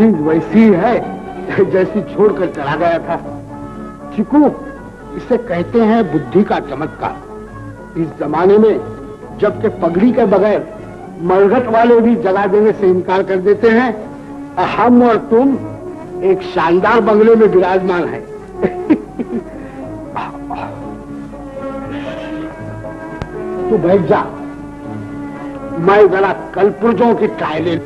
चीज वैसी है जैसी छोड़कर चला गया था। चिकू, इसे कहते हैं बुद्धि का चमत्कार। इस जमाने में जबकि पगड़ी के बगैर मरघट वाले भी जगह देने से इनकार कर देते हैं, हम और तुम एक शानदार बंगले में विराजमान हैं। तू बैठ जा, मैं जरा कलपुर्जों की ट्राई ले।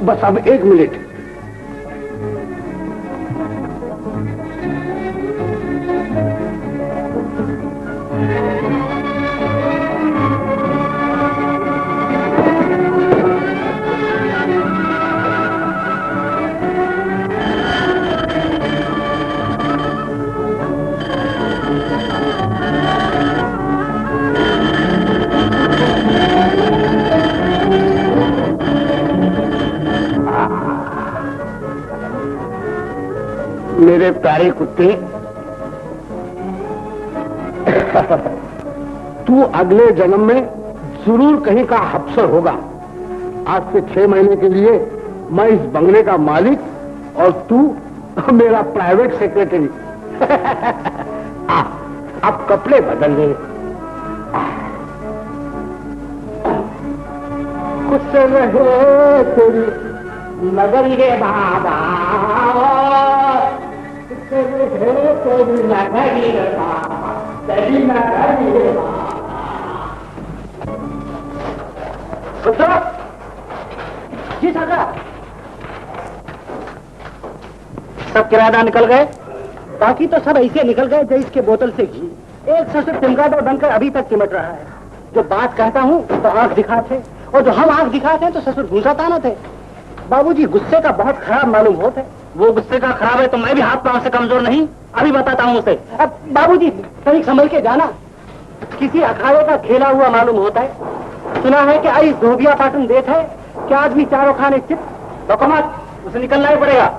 बस अब 1 मिनट। मेरे प्यारे कुत्ते, तू अगले जन्म में जरूर कहीं का अफसर होगा। आज से 6 महीने के लिए मैं इस बंगले का मालिक और तू मेरा प्राइवेट सेक्रेटरी। अब कपड़े बदल ले। खुश रहे तेरी नगर ये बाबा, तेरी नगर ये बाबा, तेरी नगर ये बाबा। जी सरकार, सब किराएदार निकल गए? बाकी तो सब ऐसे निकल गए जैसे इसके बोतल से घी। एक ससुर चमगादड़ बनकर अभी तक चिमट रहा है। जो बात कहता हूँ तो आंख दिखाते, और जो हम आंख दिखाते हैं तो ससुर घूसा ताना थे। बाबूजी गुस्से का बहुत खराब मालूम होता है। वो गुस्से का खराब है तो मैं भी हाथ पांव से कमजोर नहीं, अभी बताता हूँ उसे। अब बाबूजी तनिक संभल के जाना, किसी अखाड़े का खेला हुआ मालूम होता है। सुना है कि आई धोबिया पाटन देख है कि आज भी चारों खाने चित डॉक्यूमेंट, उसे निकलना ही पड़ेगा।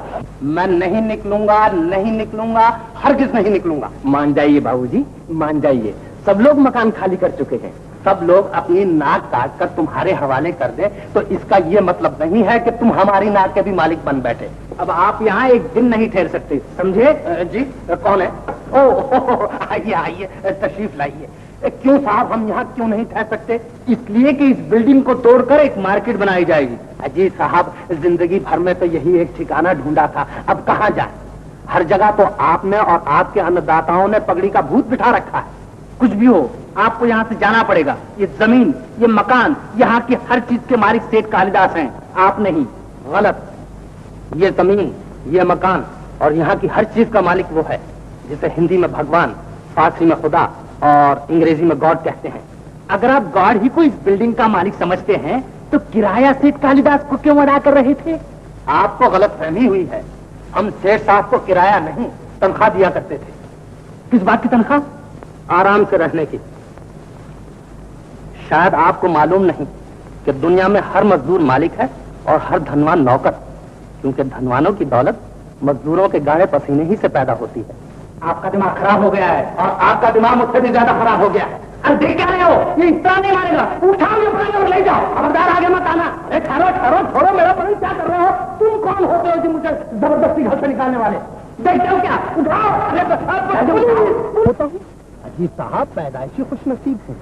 मैं नहीं निकलूंगा, नहीं निकलूंगा, हरगिज नहीं निकलूंगा। मान जाइए बाबूजी, मान जाइए। सब लोग मकान खाली कर चुके हैं। सब लोग अपनी नाक काट कर तुम्हारे हवाले कर दे तो इसका ये मतलब नहीं है कि तुम हमारी नाक के भी मालिक बन बैठे। अब आप यहाँ एक दिन नहीं ठहर सकते, समझे? जी कौन है? ओह आइए आइए, तशरीफ लाइए। क्यों साहब, हम यहाँ क्यों नहीं ठहर सकते? इसलिए कि इस बिल्डिंग को तोड़कर एक मार्केट बनाई जाएगी। अजी साहब, जिंदगी भर में तो यही एक ठिकाना ढूंढा था, अब कहाँ जाए? हर जगह तो आपने और आपके अन्नदाताओं ने पगड़ी का भूत बिठा रखा है। कुछ भी हो, आपको यहाँ से जाना पड़ेगा। ये जमीन, ये मकान, यहाँ की हर चीज के मालिक सेठ कालिदास हैं, आप नहीं। गलत। ये जमीन, ये मकान और यहाँ की हर चीज का मालिक वो है जिसे हिंदी में भगवान, फारसी में खुदा और अंग्रेजी में गॉड कहते हैं। अगर आप गॉड ही को इस बिल्डिंग का मालिक समझते हैं तो किराया सेठ कालिदास को क्यों अदा कर रहे थे? आपको गलत फहमी हुई है। हम सेठ साहब को किराया नहीं, तनख्वाह दिया करते थे। किस बात की तनख्वाह? आराम से रहने की। शायद आपको मालूम नहीं कि दुनिया में हर मजदूर मालिक है और हर धनवान नौकर, क्योंकि धनवानों की दौलत मजदूरों के गाढ़े पसीने ही से पैदा होती है। आपका दिमाग खराब हो गया है और आपका दिमाग मुझसे भी ज्यादा खराब हो गया है। अरे देख क्या रहे हो? ये इतना नहीं मानेगा। उठाओ ये पकड़ और ले जाओ, खबरदार आगे मत आना। अरे ठहरो ठहरो, छोड़ो मेरा पकड़। क्या कर रहे हो? तुम कौन होते हो जो मुझे जबरदस्ती घर से निकालने वाले? देखते हो क्या? उठाओ। अरे अजी साहब पैदाइशी खुशनसीब है।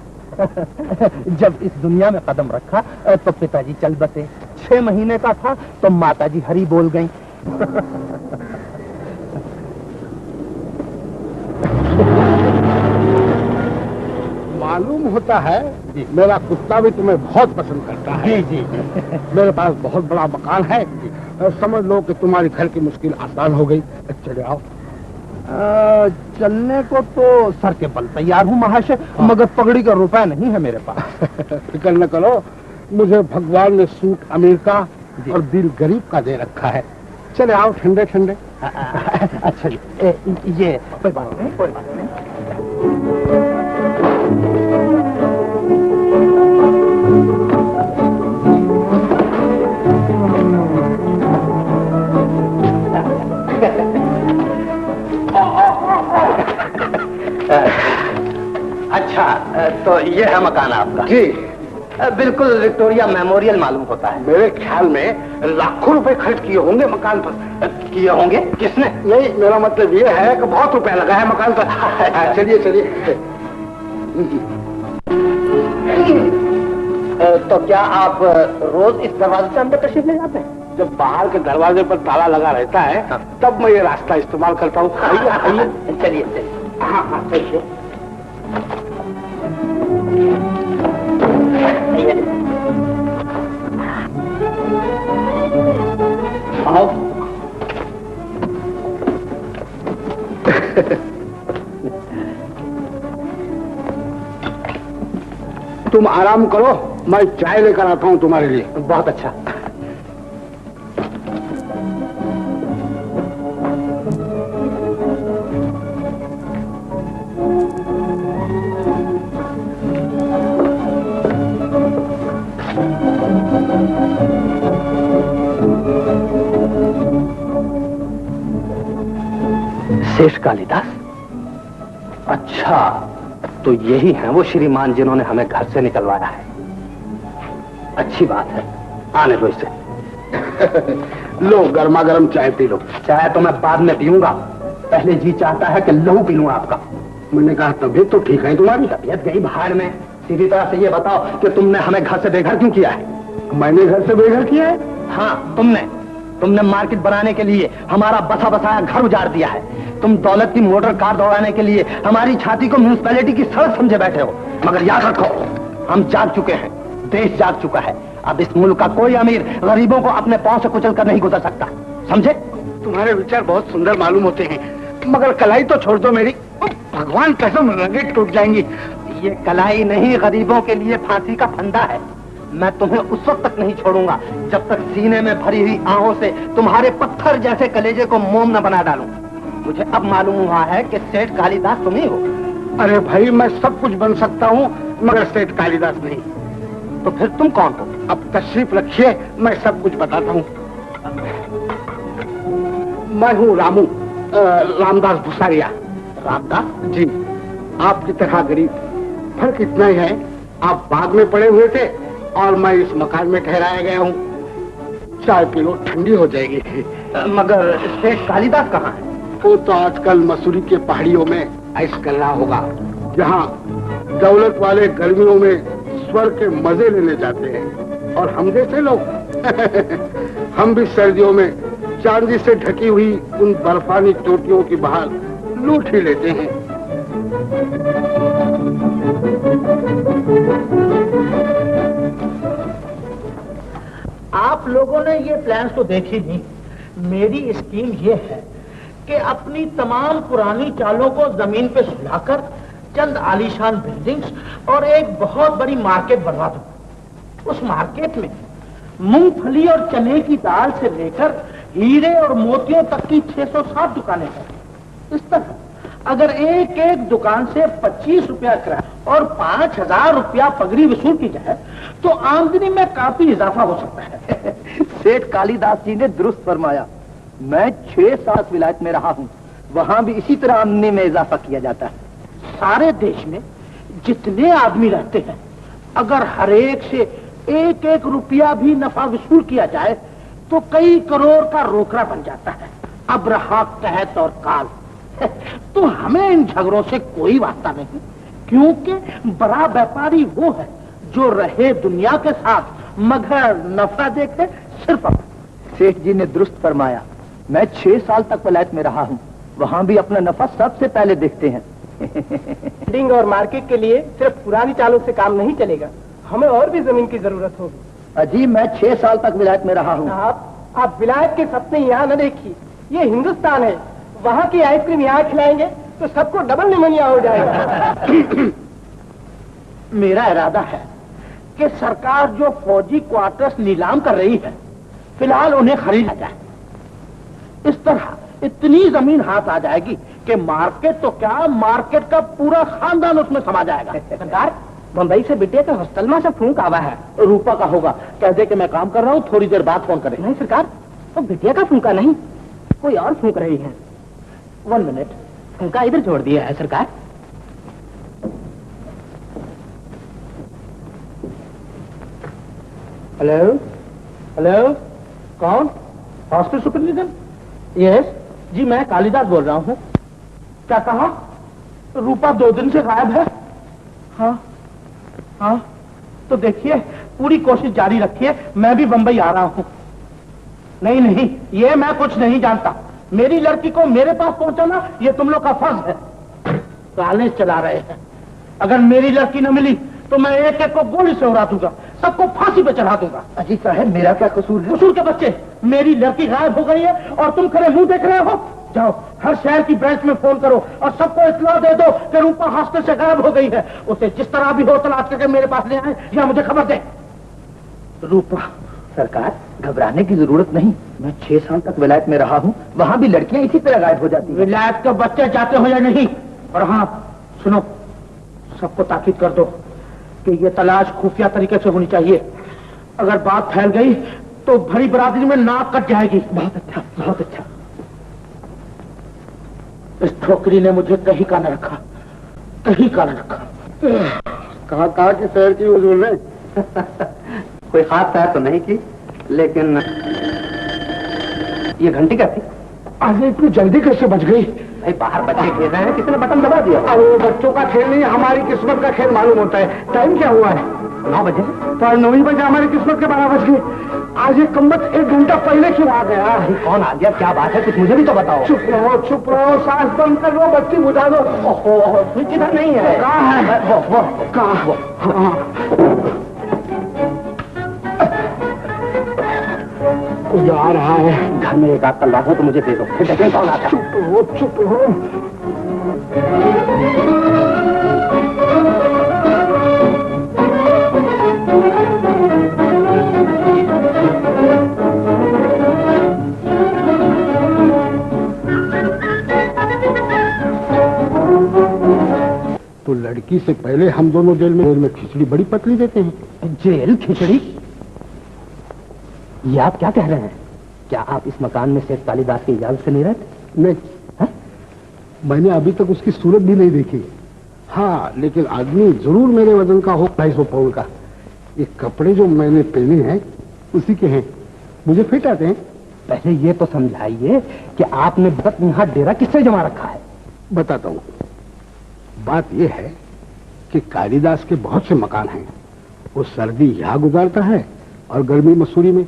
जब इस दुनिया में कदम रखा तो पिताजी चल बसे। 6 महीने का था तो माताजी हरी बोल गईं। मालूम होता है मेरा कुत्ता भी तुम्हें बहुत पसंद करता है। जी जी। मेरे पास बहुत बड़ा मकान है, समझ लो कि तुम्हारी घर की मुश्किल आसान हो गई। चले आओ। चलने को तो सर के बल तैयार हूँ महाशय, मगर पगड़ी का रुपया नहीं है मेरे पास। फिक्र न करो, मुझे भगवान ने सूट अमीर का और दिल गरीब का दे रखा है। चले आओ ठंडे ठंडे। अच्छा ये कोई बात नहीं, कोई बात नहीं। अच्छा, तो ये है मकान आपका? जी बिल्कुल विक्टोरिया मेमोरियल मालूम होता है। मेरे ख्याल में लाखों रुपए खर्च किए होंगे मकान पर। किए होंगे? किसने? नहीं, मेरा मतलब ये है कि बहुत रुपया लगा है मकान पर। चलिए चलिए। तो क्या आप रोज इस दरवाजे से अंदर तशरीफ ले जाते हैं? जब बाहर के दरवाजे पर ताला लगा रहता है तब मैं ये रास्ता इस्तेमाल करता हूँ। चलिए चलिए। हाँ हाँ चलिए। आओ। तुम आराम करो, मैं चाय लेकर आता हूँ तुम्हारे लिए। बहुत अच्छा। शेष कालिदास? अच्छा, तो यही हैं वो श्रीमान जिन्होंने हमें घर से निकलवाया है। अच्छी बात है, आने दो इसे। लो गर्मा गर्म चाय पी लो। चाय तो मैं बाद में पीऊंगा, पहले जी चाहता है कि लहू पी लूं आपका। मैंने कहा तबीयत तो ठीक है तुम्हारी? तबीयत गई भाड़ में। सीधी तरह से ये बताओ कि तुमने हमें घर से बेघर क्यों किया है? मैंने घर से बेघर किया है? हाँ, तुमने मार्केट बनाने के लिए हमारा बसा बसाया घर उजाड़ दिया है। तुम दौलत की मोटर कार दौड़ाने के लिए हमारी छाती को म्यूनिसिपैलिटी की सड़क समझे बैठे हो। मगर याद रखो, हम जाग चुके हैं, देश जाग चुका है। अब इस मुल्क का कोई अमीर गरीबों को अपने पांव से कुचल कर नहीं गुजर सकता, समझे? तुम्हारे विचार बहुत सुंदर मालूम होते हैं, मगर कलाई तो छोड़ दो मेरी। भगवान कसम, रगें टूट जाएंगी। ये कलाई नहीं, गरीबों के लिए फांसी का फंदा है। मैं तुम्हें उस वक्त तक नहीं छोड़ूंगा जब तक सीने में भरी हुई आहों से तुम्हारे पत्थर जैसे कलेजे को मोम न बना डालूं। मुझे अब मालूम हुआ है कि सेठ कालिदास तुम ही हो। अरे भाई, मैं सब कुछ बन सकता हूँ मगर सेठ कालिदास नहीं। तो फिर तुम कौन हो? अब तशरीफ रखिए, मैं सब कुछ बताता हूँ। मैं हूँ रामू, रामदास भुसारिया। रामदास? जी, आपकी तरह गरीब। फर्क इतना ही है, आप बाग में पड़े हुए थे और मैं इस मकान में ठहराया गया हूँ। चाय पी लो, ठंडी हो जाएगी। मगर सेठ कालिदास कहाँ है? वो तो आजकल मसूरी के पहाड़ियों में ऐश कर रहा होगा, जहाँ दौलत वाले गर्मियों में स्वर्ग के मजे लेने जाते हैं और हम जैसे लोग हम भी सर्दियों में चांदी से ढकी हुई उन बर्फानी चोटियों की बहार लूट ही लेते हैं। आप लोगों ने ये प्लान्स तो देखे नहीं। मेरी स्कीम ये है कि अपनी तमाम पुरानी चालों को जमीन पे सुलाकर चंद आलीशान बिल्डिंग्स और एक बहुत बड़ी मार्केट बनवा दूं। उस मार्केट में मूंगफली और चने की दाल से लेकर हीरे और मोतियों तक की 607 दुकानें हैं। इस तरह अगर एक एक दुकान से 25 रुपया किराया और 5000 रुपया पगड़ी वसूल की जाए तो आमदनी में काफी इजाफा हो सकता है। सेठ कालिदास जी ने दुरुस्त फरमाया। मैं 6 साल विलायत में रहा हूँ, वहाँ भी इसी तरह आमदनी में इजाफा किया जाता है। सारे देश में जितने आदमी रहते हैं, अगर हर एक से एक एक रुपया भी नफा वसूल किया जाए तो कई करोड़ का रोकड़ा बन जाता है। अब रहा कहत और काल, तो हमें इन झगड़ों से कोई वास्ता नहीं, क्योंकि बड़ा व्यापारी वो है जो रहे दुनिया के साथ मगर नफा देखे सिर्फ अपना। सेठ जी ने दुरुस्त फरमाया। मैं 6 साल तक वलायत में रहा हूँ, वहाँ भी अपना नफा सबसे पहले देखते हैं। बिल्डिंग और मार्केट के लिए सिर्फ पुरानी चालों से काम नहीं चलेगा, हमें और भी जमीन की जरूरत होगी। अजी मैं 6 साल तक विलायत में रहा हूँ। आप विलायत के सपने यहाँ न देखिए, ये हिंदुस्तान है। वहाँ की आइसक्रीम यहाँ खिलाएंगे तो सबको डबल निमोनिया हो जाएगा। मेरा इरादा है कि सरकार जो फौजी क्वार्टर्स नीलाम कर रही है, फिलहाल उन्हें खरीद लिया जाए। इस तरह इतनी जमीन हाथ आ जाएगी कि मार्केट तो क्या, मार्केट का पूरा खानदान उसमें समा जाएगा। सरकार, बम्बई से बिटिया का हॉस्टल से फोन आवा है। रूपा का होगा, कह दे कि मैं काम कर रहा हूँ, थोड़ी देर बाद फोन करें। नहीं सरकार, वो बिटिया का फूंका नहीं, कोई और फूंक रही है। 1 मिनट, फूंका इधर छोड़ दिया है सरकार। हेलो हेलो, कौन? Hostel superintendent? यस जी, मैं कालिदास बोल रहा हूँ। क्या कहा? रूपा 2 दिन से गायब है? हाँ हाँ, तो देखिए पूरी कोशिश जारी रखिए, मैं भी बंबई आ रहा हूँ। नहीं नहीं, ये मैं कुछ नहीं जानता। मेरी लड़की को मेरे पास पहुंचाना ये तुम लोग का फर्ज है। कॉलेज चला रहे हैं, अगर मेरी लड़की न मिली तो मैं एक एक को गोली से उड़ा दूंगा, सबको फांसी पे चढ़ा दूंगा। अजी साहब मेरा क्या कसूर है? कसूर के बच्चे, मेरी लड़की गायब हो गई है और तुम खड़े मुंह देख रहे हो। जाओ हर शहर की ब्रांच में फोन करो और सबको इत्तला दे दो कि रूपा हॉस्टल से गायब हो गई है। उसे जिस तरह भी हो तलाश करके मेरे पास ले आए या मुझे खबर दे। रूपा। सरकार घबराने की जरूरत नहीं, मैं 6 साल तक विलायत में रहा हूँ, वहाँ भी लड़कियाँ इसी तरह गायब हो जाती हैं। विलायत के बच्चे जाते हो या नहीं? और हाँ सुनो, सबको ताकीद कर दो कि ये तलाश खुफिया तरीके से होनी चाहिए। अगर बात फैल गई तो भरी बरादरी में नाक कट जाएगी। बहुत अच्छा, बहुत अच्छा। इस ठोकरी ने मुझे कहीं का न रखा, कहीं का न रखा। कहा कि शहर की हुजूर ने कोई खास तैयार तो नहीं की, लेकिन ये घंटी क्या थी? अरे इतनी जल्दी कैसे बच गई? भाई बाहर बच्चे खेल रहे हैं, किसी ने बटन दबा दिया। अरे बच्चों का खेल नहीं, हमारी किस्मत का खेल मालूम होता है। टाइम क्या हुआ है? 9 बजे। पर 9 बजे हमारी किस्मत के 12 बज गए। आज ये कम्बत 1 घंटा पहले क्यों आ गया? अरे कौन आ गया, क्या बात है, कुछ मुझे भी तो बताओ। चुप रहो, सांस बंद कर लो, बत्ती बुझा दो। ओहो, स्विच इधर नहीं है। कहाँ है? वो कहाँ? हाँ। जा रहा है। घर में एक आग का लाभ हो तो मुझे दे दो, फिर देखें कौन आता है। चुप रहो। तो लड़की से पहले हम दोनों जेल में खिचड़ी बड़ी पतली देते हैं। जेल खिचड़ी? ये आप क्या कह रहे हैं? क्या आप इस मकान में सेठ कालिदास की इजाजत से नहीं रहते? नहीं है? मैंने अभी तक उसकी सूरत भी नहीं देखी। हाँ, लेकिन आदमी जरूर मेरे वजन का हो, 250 पाउंड का। ये कपड़े जो मैंने पहने हैं उसी के हैं, मुझे फिट आते हैं। पहले ये तो समझाइए कि आपने बत यहाँ डेरा किससे जमा रखा है? बताता हूँ। बात यह है कि कालिदास के बहुत से मकान हैं। वो सर्दी यहाँ गुजारता है और गर्मी मसूरी में।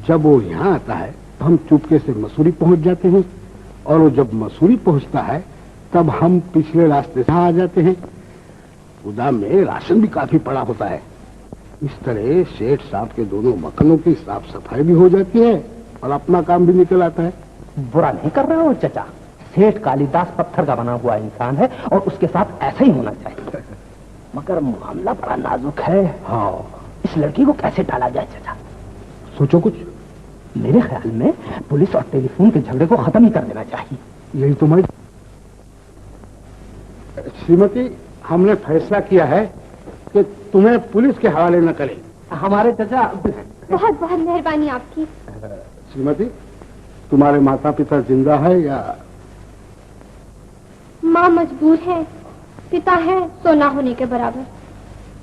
जब वो यहाँ आता है तो हम चुपके से मसूरी पहुंच जाते हैं, और वो जब मसूरी पहुंचता है तब हम पिछले रास्ते से आ जाते हैं। गोदाम में राशन भी काफी पड़ा होता है। इस तरह सेठ साहब के दोनों मकानों की साफ सफाई भी हो जाती है और अपना काम भी निकल आता है। बुरा नहीं कर रहे हो चचा, सेठ कालिदास पत्थर का बना हुआ इंसान है और उसके साथ ऐसा ही होना चाहिए। मगर मामला बड़ा नाजुक है। हाँ, इस लड़की को कैसे टाला जाए चचा? सोचो कुछ। मेरे ख्याल में पुलिस और टेलीफोन के झगड़े को खत्म ही कर देना चाहिए। यही तो मैं। श्रीमती, हमने फैसला किया है कि तुम्हें पुलिस के हवाले न करें। हमारे चचा। बहुत बहुत मेहरबानी आपकी। श्रीमती, तुम्हारे माता पिता जिंदा है या? माँ मजबूर है, पिता है सोना होने के बराबर,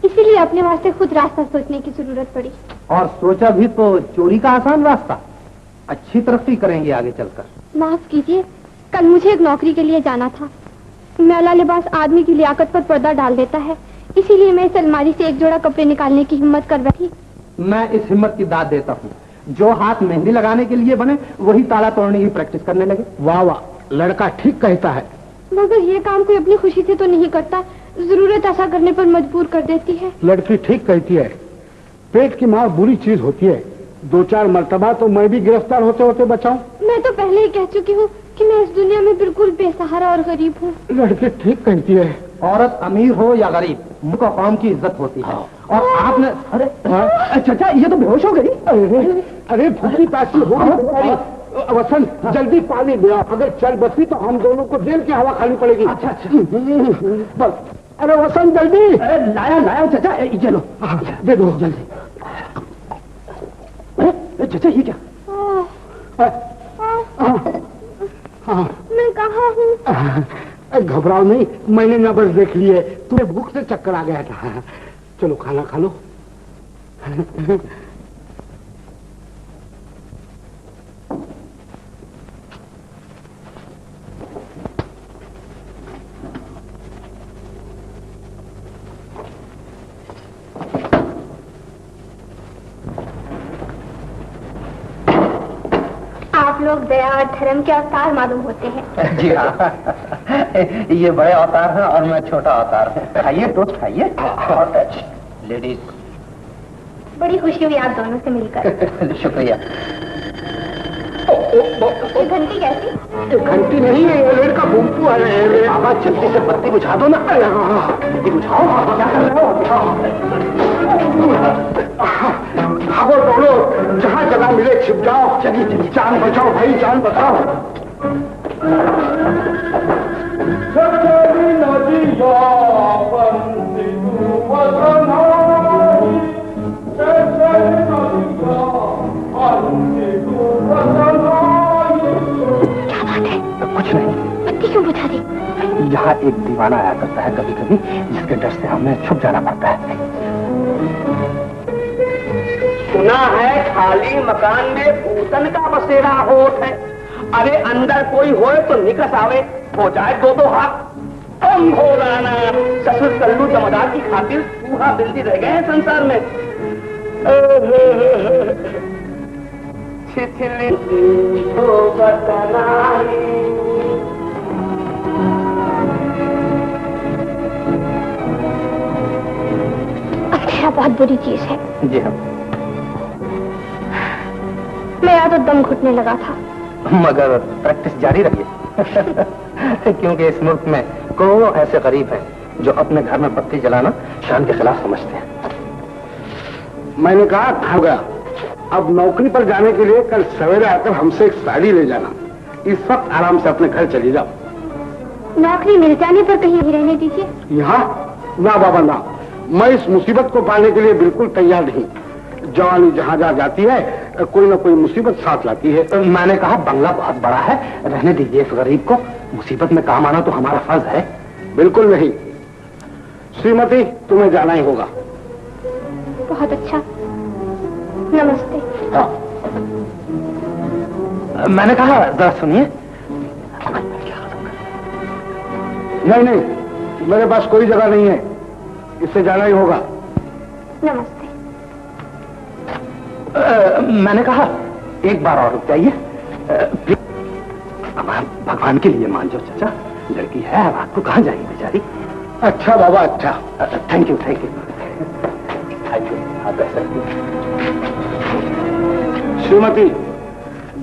इसीलिए अपने वास्ते खुद रास्ता सोचने की जरूरत पड़ी। और सोचा भी तो चोरी का आसान रास्ता। अच्छी तरक्की करेंगे आगे चलकर। माफ कीजिए, कल मुझे एक नौकरी के लिए जाना था। मैला लिबास आदमी की लियाकत पर पर्दा डाल देता है, इसीलिए मैं इस अलमारी से एक जोड़ा कपड़े निकालने की हिम्मत कर बैठी। मैं इस हिम्मत की दाद देता हूँ। जो हाथ मेहंदी लगाने के लिए बने वही ताला तोड़ने की प्रैक्टिस करने लगे। वाह वाह, लड़का ठीक कहता है। मगर ये काम कोई अपनी खुशी से तो नहीं करता, जरूरत ऐसा करने पर मजबूर कर देती है। लड़की ठीक कहती है, पेट की मार बुरी चीज होती है। 2-4 मर्तबा तो मैं भी गिरफ्तार होते होते बचाऊं। मैं तो पहले ही कह चुकी हूँ कि मैं इस दुनिया में बिल्कुल बेसहारा और गरीब हूँ। लड़की ठीक कहती है। औरत अमीर हो या गरीब, मुल्क और कौम की इज्जत होती है। और आपने अरे चाचा, ये तो बेहोश हो गई। अरे भूखी प्यासी होगी बेचारी। वसंत जल्दी पानी ले आओ, अगर चल बसी तो हम दोनों को जेल की हवा खानी पड़ेगी। अच्छा बस। अरे वसंत जल्दी। अरे लाया चाचा, ये लो दे दो जल्दी। अरे चाचा, ये क्या? मैं कहाँ हूँ? घबराओ नहीं, मैंने नब्ज देख ली है, तुम्हें भूख से चक्कर आ गया था। चलो खाना खा लो। आप लोग दया और धर्म के अवतार मालूम होते हैं। जी हाँ, ये बड़े अवतार हैं और मैं छोटा अवतार हूँ। खाइए, टोस्ट खाइए। लेडीज, बड़ी खुशी हुई आप दोनों से मिलकर। शुक्रिया। ये घंटी कैसी? घंटी नहीं है, ये रेड का बुम्पू है। बाबा जल्दी से बत्ती बुझा दो ना। बत्ती बुझाओ, क्या कर रहे हो? भागो दौड़ो, जहाँ जगह मिले छिप जाओ। चलिए, जान बचाओ भाई, जान बचाओ। कुछ नहीं। बत्ती क्यों बुझा दी? यहाँ एक दीवाना आया करता है कभी कभी, जिसके डर से हमें छुप जाना पड़ता है। सुना है खाली मकान में भूतन का बसेरा होत है। अरे अंदर कोई होए तो निकस आवे, हो जाए 2-2 हाथ। कम हो राना, ससुर कल्लू जमदार की खातिर चूहा बिल्ली रह गए हैं संसार में। अंधेरा बहुत बुरी चीज है। जी हाँ, मेरा तो दम घुटने लगा था। मगर प्रैक्टिस जारी रखिए। क्योंकि इस मुल्क में करोड़ों ऐसे गरीब हैं जो अपने घर में बत्ती जलाना शान के खिलाफ समझते हैं। मैंने कहा हो गया, अब नौकरी पर जाने के लिए कल सवेरे आकर हमसे एक साड़ी ले जाना। इस वक्त आराम से अपने घर चली जाओ। नौकरी मिल जाने पर कहीं भी रहने दीजिए। यहाँ ना बाबा ना, मैं इस मुसीबत को पाने के लिए बिल्कुल तैयार नहीं। जवानी जहाँ जहाँ जाती है कोई ना कोई मुसीबत साथ लाती है। मैंने कहा बंगला बहुत बड़ा है, रहने दीजिए इस गरीब को। मुसीबत में काम आना तो हमारा फर्ज है। बिल्कुल नहीं श्रीमती, तुम्हें जाना ही होगा। बहुत अच्छा, नमस्ते। हाँ। मैंने कहा जरा सुनिए। नहीं, मेरे पास कोई जगह नहीं है, इससे जाना ही होगा। नमस्ते। मैंने कहा एक बार और रुक जाइए। भगवान के लिए मान जाओ चाचा, लड़की है, अब आपको कहाँ जाएगी बेचारी। अच्छा बाबा, अच्छा। Thank you. आप ऐसा श्रीमती,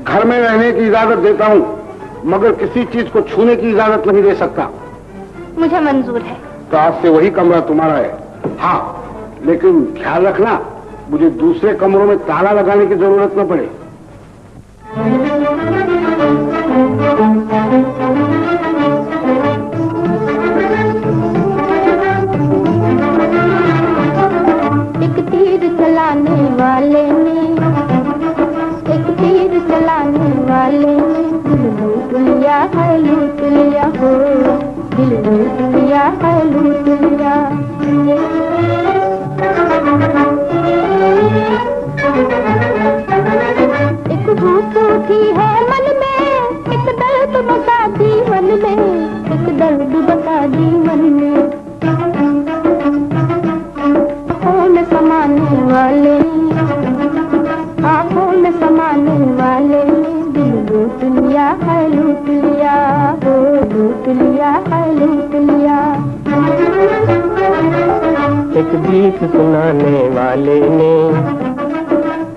घर में रहने की इजाजत देता हूँ, मगर किसी चीज को छूने की इजाजत नहीं दे सकता। मुझे मंजूर है। तो आज से वही कमरा तुम्हारा है। हाँ, लेकिन ख्याल रखना, मुझे दूसरे कमरों में ताला लगाने की जरूरत न पड़े। एक तीर चलाने वाले ने, एक तीर चलाने वाले ने दिल लूट लिया है, लूट लिया हो, दिल लूट लिया है, लूट लिया। एक भूख उठी है मन में, एक दर्द बता दी मन में, एक दर्द बता दी मन में। आँखों में समाने वाले, आँखों में समाने वाले दिल लूट लिया है, लूट लिया हो। लूट लिया है लूट लिया। एक गीत सुनाने वाले ने,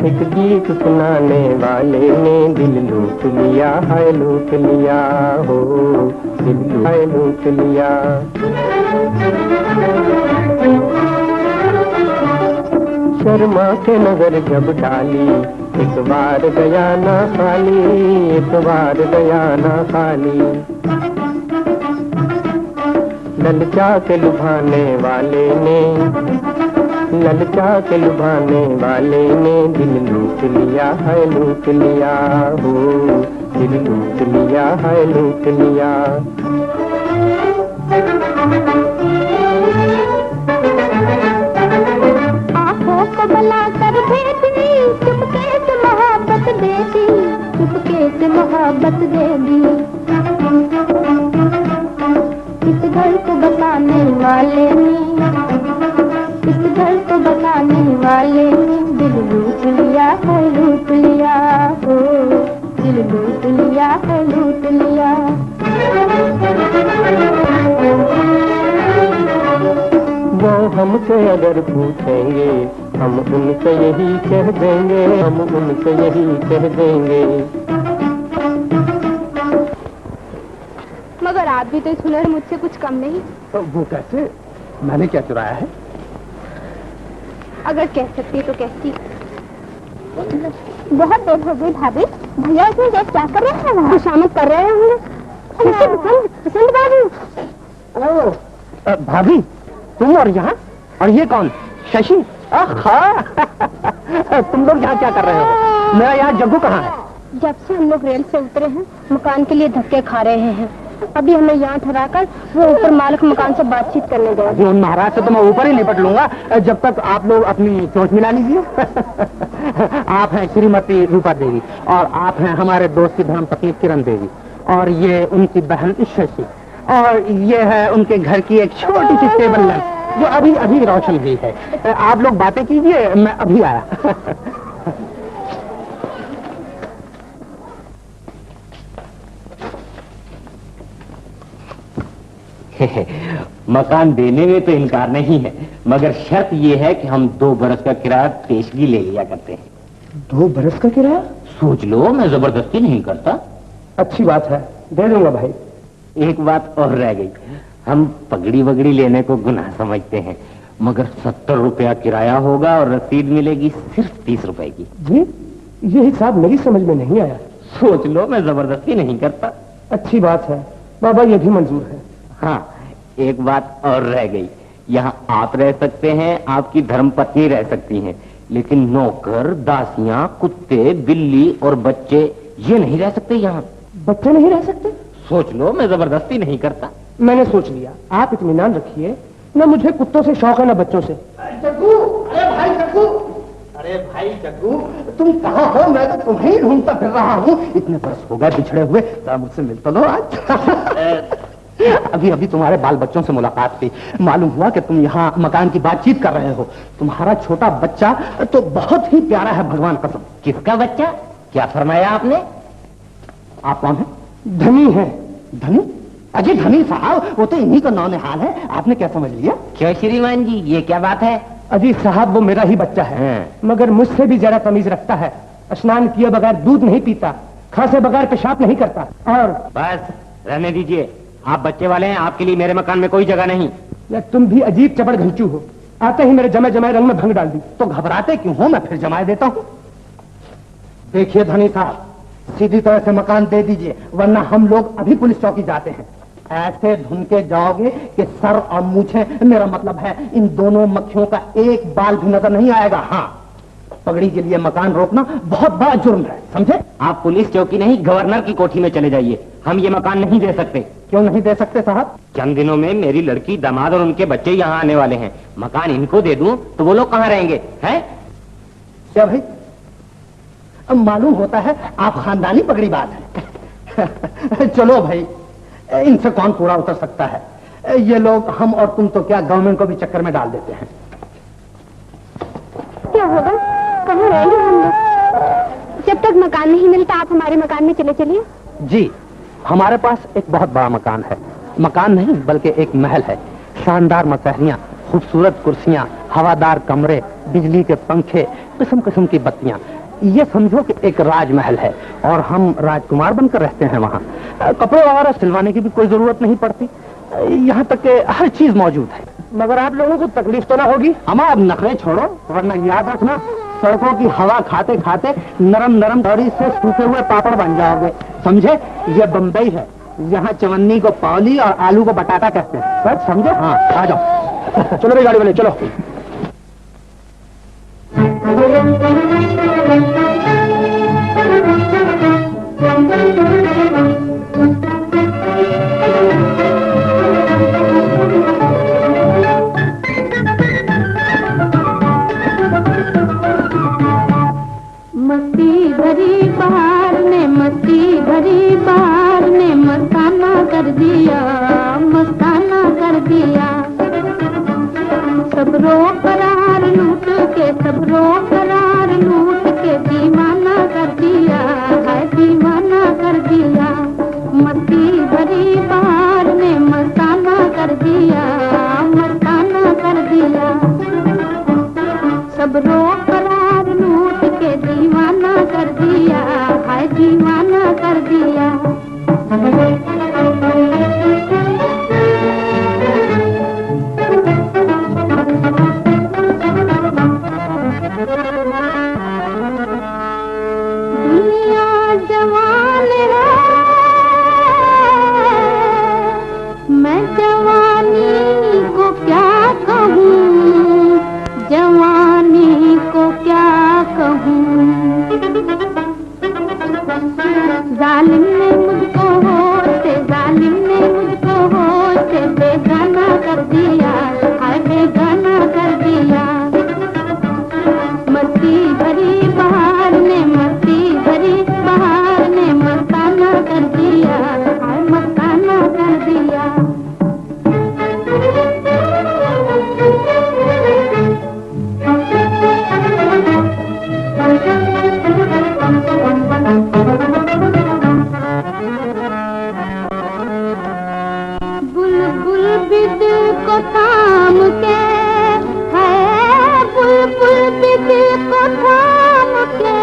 एक गीत सुनाने वाले ने दिल लूट लिया है लूट लिया हो, दिल है लूट लिया। शर्मा के नजर जब डाली, एक बार गया ना खाली, एक बार गया ना खाली। ललचा के लुभाने वाले ने, ललचा के लुभाने वाले ने दिल लूट लिया है लूट लिया हो, दिल लूट लिया है लूट लिया। आँखों को बुला कर भेज दी, चुपके से मोहब्बत दे दी, चुपके से मोहब्बत दे दी। इस घर को बसाने वाले ने, इस घर को बसाने वाले ने दिल लूट लिया है लूट लिया हो, दिल लूट लिया है लूट लिया। वो हमसे अगर पूछेंगे हम उनसे यही कह देंगे, हम उनसे यही कह देंगे। मगर आप भी तो इस हुनर मुझसे कुछ कम नहीं। तो वो कैसे? मैंने क्या चुराया है? अगर कह सकती तो कहती। बहुत देर हो गई भाभी, भैया इसमें देख क्या कर रहे हैं? खुशामद कर रहे हैं पसंद बाबू। भाभी तुम और यहाँ, और ये कौन? शशि? तुम लोग यहाँ क्या कर रहे हो? मेरा यहाँ जग्गू कहाँ है? जब से हम लोग रेल से उतरे हैं मकान के लिए धक्के खा रहे हैं। अभी हमें यहाँ ठहराकर वो ऊपर मालिक मकान से बातचीत करने गए। अभी उन महाराज से तो मैं ऊपर ही निपट लूंगा, जब तक आप लोग अपनी सोच मिला लीजिए। आप हैं श्रीमती रूपा देवी और आप हैं हमारे दोस्त की धर्मपत्नी किरण देवी, और ये उनकी बहन शशि, और ये है उनके घर की एक छोटी सी टेबल लैंप जो अभी अभी रोशन हुई है। आप लोग बातें कीजिए, मैं अभी आया। मकान देने में तो इनकार नहीं है, मगर शर्त यह है कि हम 2 बरस का किराया पेशगी ले लिया करते हैं। 2 बरस का किराया? सोच लो, मैं जबरदस्ती नहीं करता। अच्छी बात है, दे दूंगा भाई। एक बात और रह गई, हम पगड़ी वगड़ी लेने को गुनाह समझते हैं, मगर 70 रुपया किराया होगा और रसीद मिलेगी सिर्फ 30 रुपए की। जी, ये हिसाब मेरी समझ में नहीं आया। सोच लो, मैं जबरदस्ती नहीं करता। अच्छी बात है बाबा, ये भी मंजूर है। हाँ, एक बात और रह गई, यहाँ आप रह सकते हैं, आपकी धर्मपत्नी रह सकती हैं, लेकिन नौकर, दासियां, कुत्ते, बिल्ली और बच्चे ये नहीं रह सकते यहाँ। बच्चे नहीं रह सकते? सोच लो, मैं जबरदस्ती नहीं करता। मैंने सोच लिया, आप इत्मीनान रखिए, न मुझे कुत्तों से शौक है न बच्चों से। जग्गू, अरे भाई जग्गू, अरे भाई जग्गू, तुम कहाँ हो? मैं तो तुम्हें ही ढूंढता फिर रहा हूँ। इतने बरस हो गए बिछड़े हुए, तो मुझसे मिल तो लो आज। अभी अभी तुम्हारे बाल बच्चों से मुलाकात हुई, मालूम हुआ कि तुम यहाँ मकान की बातचीत कर रहे हो। तुम्हारा छोटा बच्चा तो बहुत ही प्यारा है, भगवान कसम। किसका बच्चा? क्या फरमाया आपने? आप कौन है? धनी है। धनी? अजय धनी साहब, वो तो इन्हीं का नौनिहाल है। आपने क्या समझ लिया? क्यों श्रीमान जी, ये क्या बात है? अजी साहब, वो मेरा ही बच्चा है, मगर मुझसे भी जरा तमीज रखता है। स्नान किए बगैर दूध नहीं पीता, खांसे बगैर पेशाब नहीं करता। और बस रहने दीजिए, आप बच्चे वाले हैं, आपके लिए मेरे मकान में कोई जगह नहीं। या तुम भी अजीब चपड़ घंचू हो, आते ही मेरे जमे जमाए रंग में भंग डाल दी। तो घबराते क्यों हो? मैं फिर जमाए देता हूँ। देखिए धनी साहब, सीधी तरह से मकान दे दीजिए, वरना हम लोग अभी पुलिस चौकी जाते हैं। ऐसे धुन के जाओगे कि सर और मूछें, मेरा मतलब है इन दोनों मक्खियों का एक बाल भी नजर नहीं आएगा। हाँ, पगड़ी के लिए मकान रोकना बहुत बड़ा जुर्म है, समझे? आप पुलिस चौकी नहीं, गवर्नर की कोठी में चले जाइए। हम ये मकान नहीं दे सकते। क्यों नहीं दे सकते साहब? चंद दिनों में मेरी लड़की, दामाद और उनके बच्चे यहाँ आने वाले हैं। मकान इनको दे दूं तो वो लोग कहाँ रहेंगे? हैं? क्या भाई, अब मालूम होता है आप खानदानी पगड़ी बात है। चलो भाई, इनसे कौन पूरा उतर सकता है? ये लोग हम और तुम तो क्या गवर्नमेंट को भी चक्कर में डाल देते हैं। क्या होगा? कहाँ रहेंगे हम लोग? जब तक मकान नहीं मिलता आप हमारे मकान में चले चलिए। जी, हमारे पास एक बहुत बड़ा मकान है। मकान नहीं बल्कि एक महल है। शानदार मसहरियां, खूबसूरत कुर्सियां, हवादार कमरे, बिजली के पंखे, किस्म किस्म की बत्तियां। ये समझो कि एक राजमहल है और हम राजकुमार बनकर रहते हैं वहाँ। कपड़े वगैरह सिलवाने की भी कोई जरूरत नहीं पड़ती। यहाँ तक के हर चीज मौजूद है। मगर आप लोगों को तकलीफ तो ना होगी? हम अब नखरे छोड़ो, वरना याद रखना सड़कों की हवा खाते खाते नरम नरम दौरी से सूखे हुए पापड़ बन जाओगे, समझे? ये बम्बई है, यहाँ चवन्नी को पावली और आलू को बटाटा कहते हैं, बस समझे? हाँ, आ जाओ। चलो भाई गाड़ी वाले, चलो। मस्ती भरी बहार ने, मस्ती भरी बहार ने मस्ताना कर दिया, मस्ताना कर दिया। सब रो करार लूट के, सब रो करार लूट के दीवाना कर दिया, है दीवाना कर दिया। मस्ती भरी बहार ने मस्ताना कर दिया, मस्ताना कर दिया। सब रो करार लूट के दीवाना कर दिया, है दीवाना कर दिया। दुनिया जवान है, मैं जवानी को क्या कहूँ, जवानी को क्या कहूँ। जालिम ने मुझको होते, जालिम ने मुझको होते बेगाना कर दिया, हाय बेगाना कर दिया। मस्ती भरी बहार ने, मस्ती भरी बहार ने मस्ताना कर दिया, हाय मस्ताना कर दिया। बुलबुल भी दिल को थाम के है, बुलबुल भी दिल को थाम के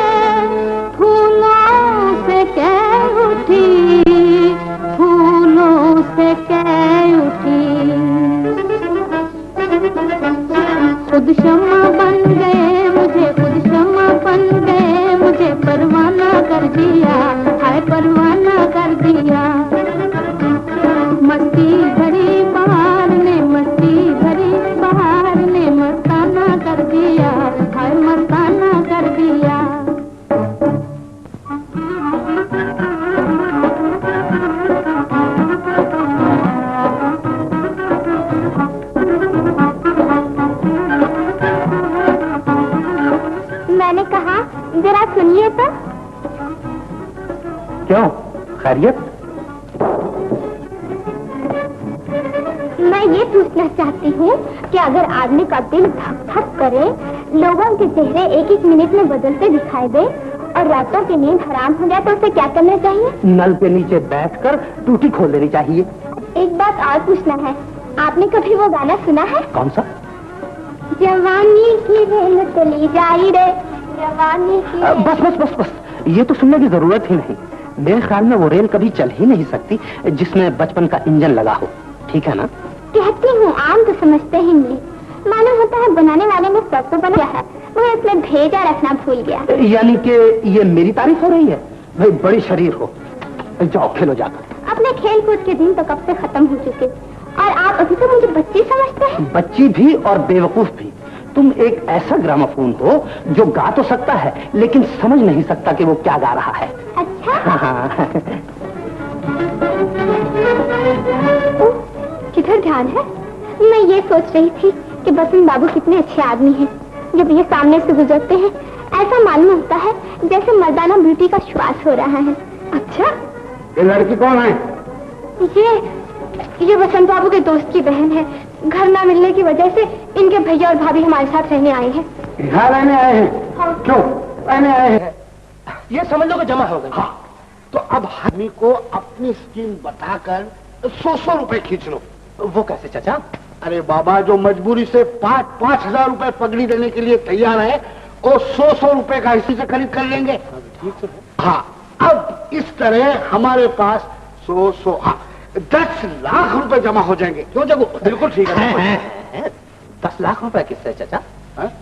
फूलों से कह उठी, फूलों से कह उठी। खुद शम्मा बन गए मुझे, खुद शम्मा बन गए मुझे परवाना कर दिया, हाय परवाना कर दिया। मस्ती भरी बहार ने, मस्ती भरी बहार ने मस्ताना कर दिया, हाय मस्ताना कर दिया। मैंने कहा जरा सुनिए तो। क्यों, खैरियत? मैं ये पूछना चाहती हूँ कि अगर आदमी का दिल धक धक करे, लोगों के चेहरे एक एक मिनट में बदलते दिखाई दे और रातों की नींद हराम हो जाए तो उसे क्या करना चाहिए? नल के नीचे बैठकर टूटी खोल देनी चाहिए। एक बात और पूछना है, आपने कभी वो गाना सुना है? कौन सा? जवानी की रेल चली जाई रे, जवानी की। बस बस बस बस, ये तो सुनने की जरूरत ही नहीं। मेरे ख्याल में वो रेल कभी चल ही नहीं सकती जिसमें बचपन का इंजन लगा हो, ठीक है ना? कहती हूँ, आम तो समझते ही नहीं। मालूम होता है बनाने वाले ने सब तो बनाया है, वो इसमें भेजा रखना भूल गया। यानी कि ये मेरी तारीफ हो रही है? भाई बड़ी शरीर हो, जाओ खेलो जाकर। अपने खेल कूद के दिन तो कब से खत्म हो चुके और आप अभी तो मुझे बच्ची समझते हैं। बच्ची भी और बेवकूफ भी। तुम एक ऐसा ग्रामोफोन हो जो गा तो सकता है लेकिन समझ नहीं सकता कि वो क्या गा रहा है। अच्छा। किधर ध्यान है? मैं ये सोच रही थी कि बसंत बाबू कितने अच्छे आदमी हैं। जब ये सामने से गुजरते हैं ऐसा मालूम होता है जैसे मर्दाना ब्यूटी का श्वास हो रहा है। अच्छा, ये लड़की कौन है? ये बसंत बाबू के दोस्त की बहन है। घर ना मिलने की वजह से इनके भैया और भाभी हमारे साथ रहने आए हैं। यहाँ रहने आए हैं? हाँ। क्यों रहने आए हैं? ये समझ लो कि जमा हो गए। हाँ, तो अब हामी को अपनी स्कीम बताकर 100 रुपए खींच लो। वो कैसे चाचा? अरे बाबा, जो मजबूरी से 5,000 रुपए पगड़ी देने के लिए तैयार है, वो 100 रुपए का इसी से खरीद कर लेंगे। ठीक तो है। हाँ, अब इस तरह हमारे पास 10 लाख रुपए जमा हो जाएंगे। क्यों जगू? बिल्कुल ठीक है। 10 लाख रुपए किससे चाचा?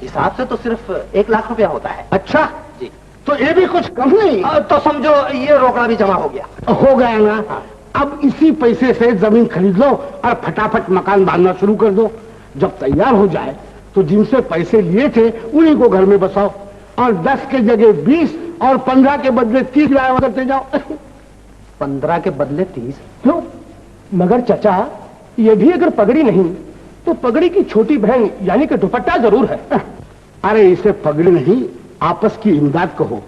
हिसाब से तो सिर्फ 1 लाख रुपया होता है। अच्छा जी। तो ये भी कुछ कम नहीं। तो समझो ये रोकड़ा भी जमा हो गया। हो गया ना। अब इसी पैसे से जमीन खरीद लो और फटाफट मकान बांधना शुरू कर दो। जब तैयार हो जाए तो जिनसे पैसे लिए थे उन्हीं को घर में बसाओ और 10 के जगह 20 और 15 के बदले 30 लाया करते जाओ। 15 के बदले 30? क्यों? मगर चाचा, ये भी अगर पगड़ी नहीं तो पगड़ी की छोटी बहन यानी कि दुपट्टा जरूर है। अरे इसे पगड़ी नहीं, आपस की इमदाद कहो।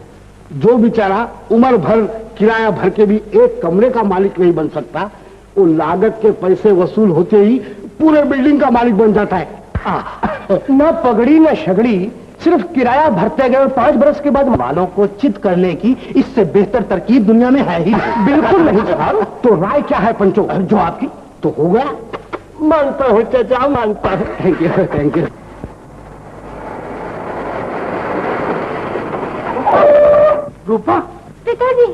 जो बेचारा उम्र भर किराया भर के भी एक कमरे का मालिक नहीं बन सकता, वो लागत के पैसे वसूल होते ही पूरे बिल्डिंग का मालिक बन जाता है। न पगड़ी न शगड़ी, सिर्फ किराया भरते गए और 5 बरस के बाद वालों को चित करने की इससे बेहतर तरकीब दुनिया में है ही नहीं। बिल्कुल नहीं साहब। तो राय क्या है पंचो? जो आपकी। तो हो गया। मानता हूँ चाचा, मानता हूँ। Thank you, thank you. Rupa, पिताजी,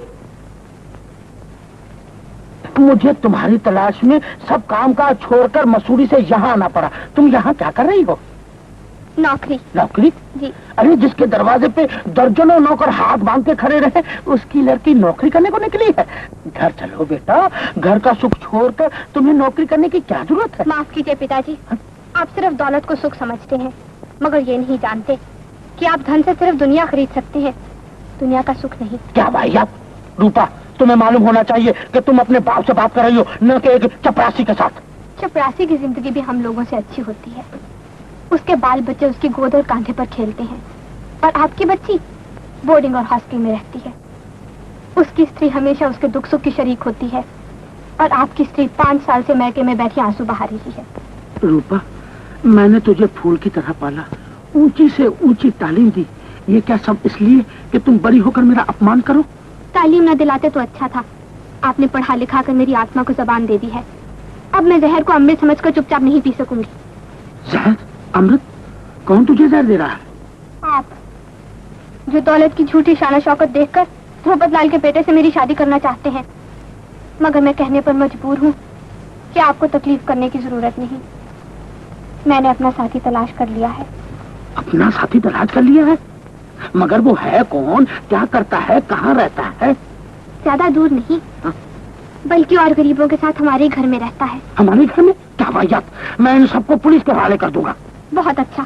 मुझे तुम्हारी तलाश में सब काम काज छोड़कर मसूरी से यहाँ आना पड़ा। तुम यहाँ क्या कर रही हो? नौकरी। नौकरी? जी। अरे जिसके दरवाजे पे दर्जनों नौकर हाथ बांध के खड़े रहे, उसकी लड़की नौकरी करने को निकली है। घर चलो बेटा, घर का सुख छोड़कर तुम्हें नौकरी करने की क्या जरूरत है? माफ कीजिए पिताजी, आप सिर्फ दौलत को सुख समझते हैं, मगर ये नहीं जानते कि आप धन से सिर्फ दुनिया खरीद सकते हैं, दुनिया का सुख नहीं। क्या भाई आप? रूपा, तुम्हें मालूम होना चाहिए कि तुम अपने बाप से बात कर रही हो, न कि एक चपरासी के साथ। चपरासी की जिंदगी भी हम लोगों से अच्छी होती है। उसके बाल बच्चे उसकी गोद और कांधे पर खेलते हैं, और आपकी बच्ची बोर्डिंग और हॉस्टल में रहती है। उसकी स्त्री हमेशा उसके दुख सुख की शरीक होती है, और आपकी स्त्री 5 साल से मैके में बैठी आंसू बहा रही है। रूपा, मैंने तुझे फूल की तरह पाला, ऊंची से ऊंची तालीम दी। ये क्या सब इसलिए कि तुम बड़ी होकर मेरा अपमान करो? तालीम न दिलाते तो अच्छा था। आपने पढ़ा लिखा कर मेरी आत्मा को जबान दे दी है। अब मैं जहर को अमृत समझकर चुपचाप नहीं पी सकूंगी। जहर? अमृत? कौन तुझे जहर दे रहा है? आप, जो दौलत की झूठी शान शौकत देखकर ध्रुपद लाल के बेटे से मेरी शादी करना चाहते हैं। मगर मैं कहने पर मजबूर हूँ कि आपको तकलीफ करने की जरूरत नहीं। मैंने अपना साथी तलाश कर लिया है। अपना साथी तलाश कर लिया है? मगर वो है कौन, क्या करता है, कहाँ रहता है? ज्यादा दूर नहीं, बल्कि और गरीबों के साथ हमारे घर में रहता है। हमारे घर में? क्या वाहियात! मैं इन सबको पुलिस के हवाले कर दूंगा। बहुत अच्छा।